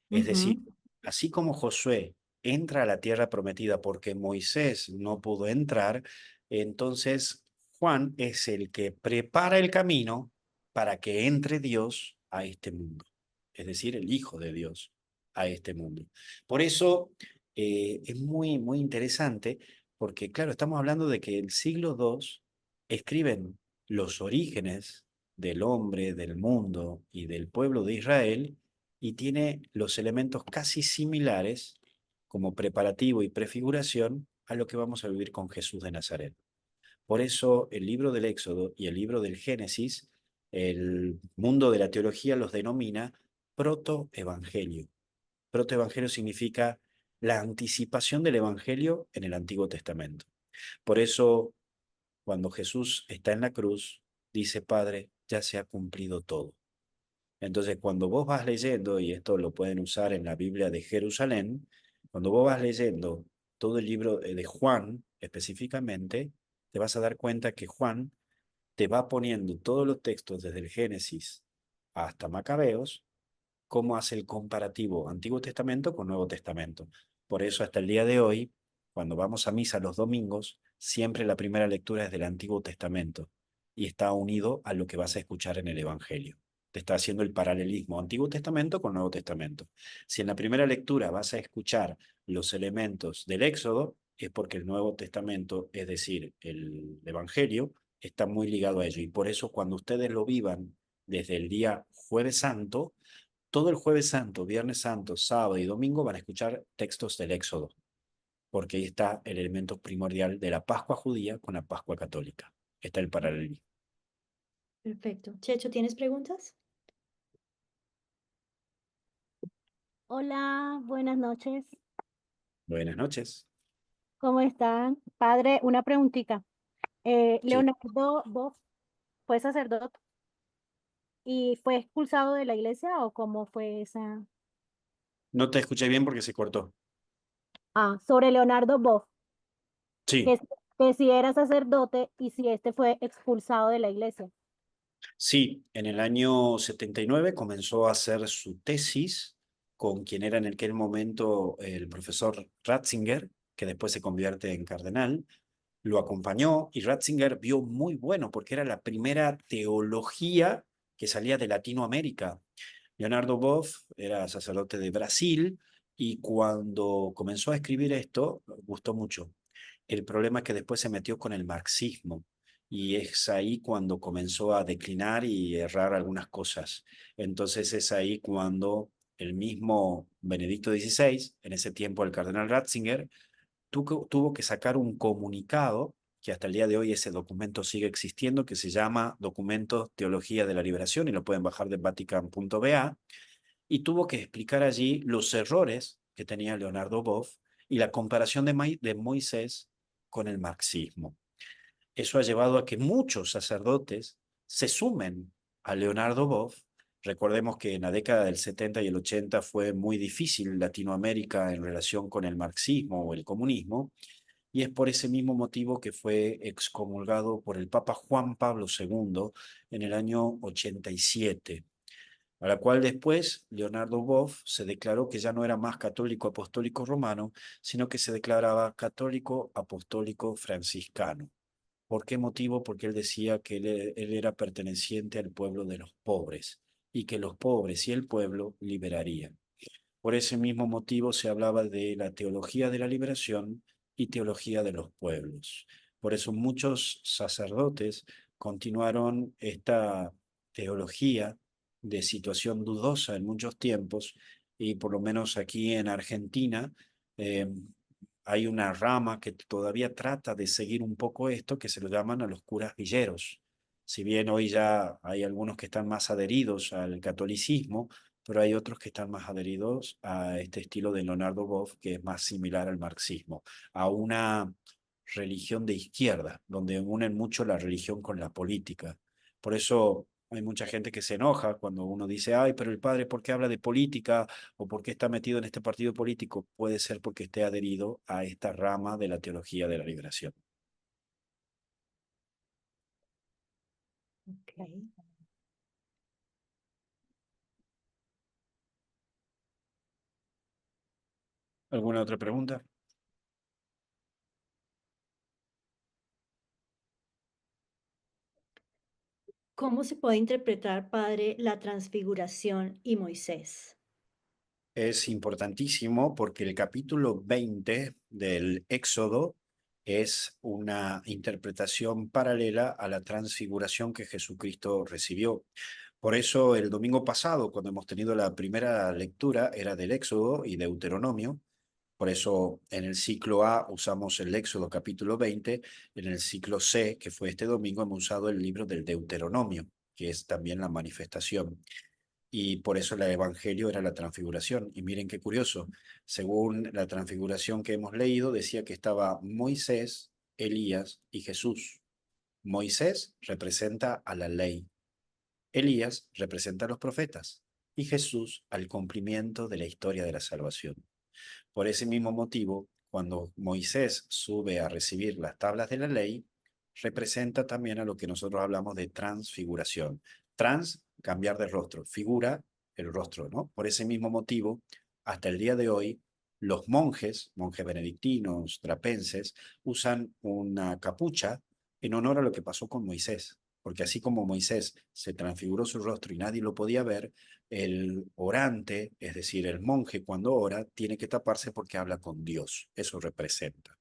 Es decir, Ujú, así como Josué entra a la tierra prometida porque Moisés no pudo entrar, entonces Juan es el que prepara el camino para que entre Dios a este mundo, es decir, el Hijo de Dios a este mundo. Por eso es muy interesante porque, claro, estamos hablando de que el siglo II escriben los orígenes del hombre, del mundo y del pueblo de Israel y tiene los elementos casi similares como preparativo y prefiguración a lo que vamos a vivir con Jesús de Nazaret. Por eso el libro del Éxodo y el libro del Génesis, el mundo de la teología los denomina protoevangelio. Protoevangelio significa la anticipación del evangelio en el Antiguo Testamento. Por eso, cuando Jesús está en la cruz, dice, Padre, ya se ha cumplido todo. Entonces, cuando vos vas leyendo, y esto lo pueden usar en la Biblia de Jerusalén, cuando vos vas leyendo todo el libro de Juan específicamente, te vas a dar cuenta que Juan te va poniendo todos los textos desde el Génesis hasta Macabeos, cómo hace el comparativo Antiguo Testamento con Nuevo Testamento. Por eso hasta el día de hoy, cuando vamos a misa los domingos, siempre la primera lectura es del Antiguo Testamento y está unido a lo que vas a escuchar en el Evangelio. Te está haciendo el paralelismo Antiguo Testamento con Nuevo Testamento. Si en la primera lectura vas a escuchar los elementos del Éxodo, es porque el Nuevo Testamento, es decir, el Evangelio, está muy ligado a ello. Y por eso cuando ustedes lo vivan desde el día Jueves Santo, todo el Jueves Santo, Viernes Santo, sábado y domingo van a escuchar textos del Éxodo, porque ahí está el elemento primordial de la Pascua judía con la Pascua católica. Está el paralelismo. Perfecto. Checho, ¿tienes preguntas? Hola, buenas noches. Buenas noches. ¿Cómo están? Padre, una preguntita. Sí. Leonardo Boff fue sacerdote y fue expulsado de la iglesia o cómo fue esa? No te escuché bien porque se cortó. Ah, sobre Leonardo Boff, Sí, que, que si era sacerdote y si este fue expulsado de la iglesia. sí, en el año 79 comenzó a hacer su tesis con quien era en aquel momento el profesor Ratzinger, que después se convierte en cardenal. Lo acompañó y Ratzinger vio muy bueno porque era la primera teología que salía de Latinoamérica. Leonardo Boff era sacerdote de Brasil y cuando comenzó a escribir esto, gustó mucho. El problema es que después se metió con el marxismo y es ahí cuando comenzó a declinar y errar algunas cosas. Entonces es ahí cuando el mismo Benedicto XVI, en ese tiempo el cardenal Ratzinger, tuvo que sacar un comunicado, que hasta el día de hoy ese documento sigue existiendo, que se llama Documento Teología de la Liberación, y lo pueden bajar de vatican.va, y tuvo que explicar allí los errores que tenía Leonardo Boff y la comparación de Moisés con el marxismo. Eso ha llevado a que muchos sacerdotes se sumen a Leonardo Boff. Recordemos que en la década del 70 y el 80 fue muy difícil Latinoamérica en relación con el marxismo o el comunismo, y es por ese mismo motivo que fue excomulgado por el Papa Juan Pablo II en el año 87, a la cual después Leonardo Boff se declaró que ya no era más católico apostólico romano, sino que se declaraba católico apostólico franciscano. ¿Por qué motivo? Porque él decía que él era perteneciente al pueblo de los pobres y que los pobres y el pueblo liberarían. Por ese mismo motivo se hablaba de la teología de la liberación y teología de los pueblos. Por eso muchos sacerdotes continuaron esta teología de situación dudosa en muchos tiempos, y por lo menos aquí en Argentina eh, hay una rama que todavía trata de seguir un poco esto, que se lo llaman a los curas villeros. Si bien hoy ya hay algunos que están más adheridos al catolicismo, pero hay otros que están más adheridos a este estilo de Leonardo Boff, que es más similar al marxismo, a una religión de izquierda, donde unen mucho la religión con la política. Por eso hay mucha gente que se enoja cuando uno dice, ay, pero el padre, ¿por qué habla de política? ¿O por qué está metido en este partido político? Puede ser porque esté adherido a esta rama de la teología de la liberación. Ok. ¿Alguna otra pregunta? ¿Cómo se puede interpretar, padre, la transfiguración y Moisés? Es importantísimo porque el capítulo 20 del Éxodo es una interpretación paralela a la transfiguración que Jesucristo recibió. Por eso el domingo pasado, cuando hemos tenido la primera lectura, era del Éxodo y Deuteronomio. Por eso en el ciclo A usamos el Éxodo capítulo 20, en el ciclo C, que fue este domingo, hemos usado el libro del Deuteronomio, que es también la manifestación. Y por eso el Evangelio era la transfiguración. Y miren qué curioso, según la transfiguración que hemos leído, decía que estaba Moisés, Elías y Jesús. Moisés representa a la ley, Elías representa a los profetas y Jesús al cumplimiento de la historia de la salvación. Por ese mismo motivo, cuando Moisés sube a recibir las tablas de la ley, representa también a lo que nosotros hablamos de transfiguración. Trans, cambiar de rostro, figura, el rostro, ¿no? Por ese mismo motivo, hasta el día de hoy, los monjes benedictinos, trapenses, usan una capucha en honor a lo que pasó con Moisés. Porque así como Moisés se transfiguró su rostro y nadie lo podía ver, el orante, es decir, el monje cuando ora, tiene que taparse porque habla con Dios. Eso representa.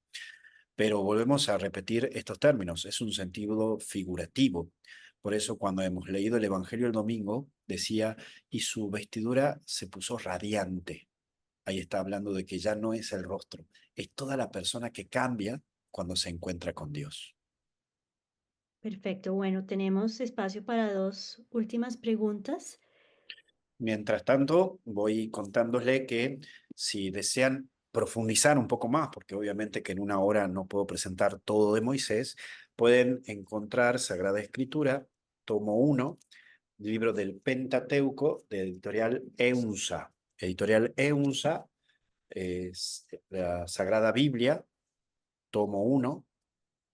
Pero volvemos a repetir estos términos. Es un sentido figurativo. Por eso cuando hemos leído el Evangelio el domingo, decía, y su vestidura se puso radiante. Ahí está hablando de que ya no es el rostro, es toda la persona que cambia cuando se encuentra con Dios. Perfecto. Bueno, tenemos espacio para dos últimas preguntas. Mientras tanto, voy contándole que si desean profundizar un poco más, porque obviamente que en una hora no puedo presentar todo de Moisés, pueden encontrar Sagrada Escritura, tomo 1, libro del Pentateuco, de editorial EUNSA. Editorial EUNSA es la Sagrada Biblia, tomo 1,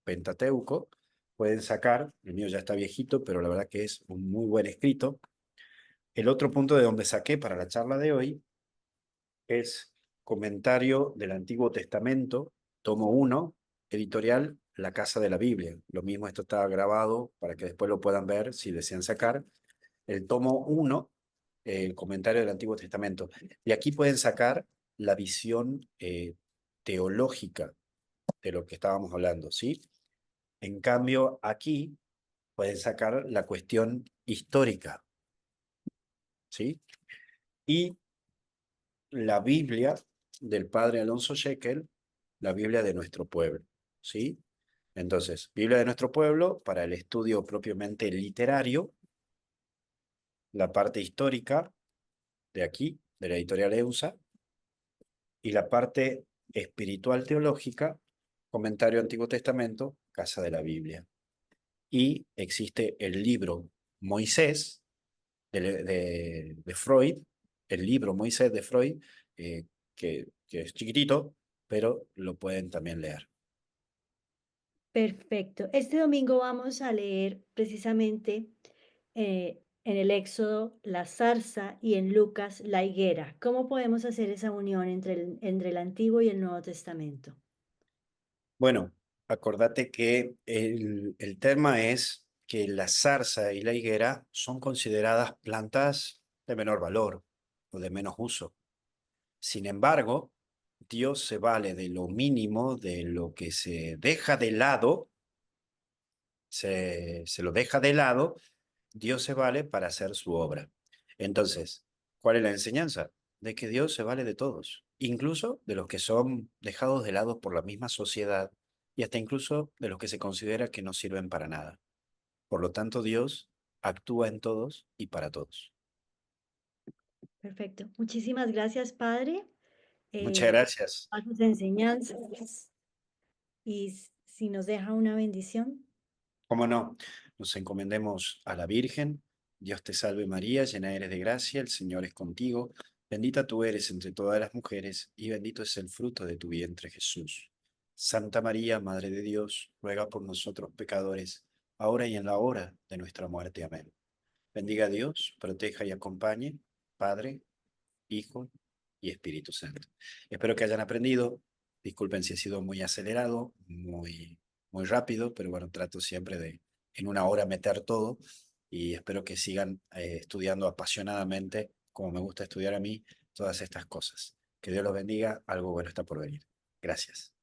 Pentateuco. Pueden sacar, el mío ya está viejito, pero la verdad que es un muy buen escrito. El otro punto de donde saqué para la charla de hoy es comentario del Antiguo Testamento, tomo 1, editorial La Casa de la Biblia. Lo mismo, esto está grabado para que después lo puedan ver si desean sacar. El tomo 1, el comentario del Antiguo Testamento. Y aquí pueden sacar la visión teológica de lo que estábamos hablando, ¿sí? En cambio, aquí pueden sacar la cuestión histórica, ¿sí? Y la Biblia del padre Alonso Shekel, la Biblia de nuestro pueblo, ¿sí? Entonces, Biblia de nuestro pueblo para el estudio propiamente literario, la parte histórica de aquí, de la editorial EUSA, y la parte espiritual teológica, comentario Antiguo Testamento, Casa de la Biblia. Y existe el libro Moisés de Freud, el libro Moisés de Freud, que es chiquitito, pero lo pueden también leer. Perfecto. Este domingo vamos a leer precisamente en el Éxodo la zarza y en Lucas la higuera. ¿Cómo podemos hacer esa unión entre el Antiguo y el Nuevo Testamento? Bueno, acordate que el tema es que la zarza y la higuera son consideradas plantas de menor valor o de menos uso. Sin embargo, Dios se vale de lo mínimo, de lo que se deja de lado, se lo deja de lado, Dios se vale para hacer su obra. Entonces, ¿cuál es la enseñanza? De que Dios se vale de todos, incluso de los que son dejados de lado por la misma sociedad y hasta incluso de los que se considera que no sirven para nada. Por lo tanto, Dios actúa en todos y para todos. Perfecto. Muchísimas gracias, Padre, Muchas eh, gracias. por sus enseñanzas y si nos deja una bendición. ¿Cómo no? Nos encomendemos a la Virgen. Dios te salve María, llena eres de gracia, el Señor es contigo. Bendita tú eres entre todas las mujeres y bendito es el fruto de tu vientre Jesús. Santa María, Madre de Dios, ruega por nosotros pecadores, ahora y en la hora de nuestra muerte. Amén. Bendiga a Dios, proteja y acompañe, Padre, Hijo y Espíritu Santo. Espero que hayan aprendido. Disculpen si he sido muy acelerado, muy rápido, pero bueno, trato siempre de en una hora meter todo y espero que sigan estudiando apasionadamente, como me gusta estudiar a mí, todas estas cosas. Que Dios los bendiga, algo bueno está por venir. Gracias.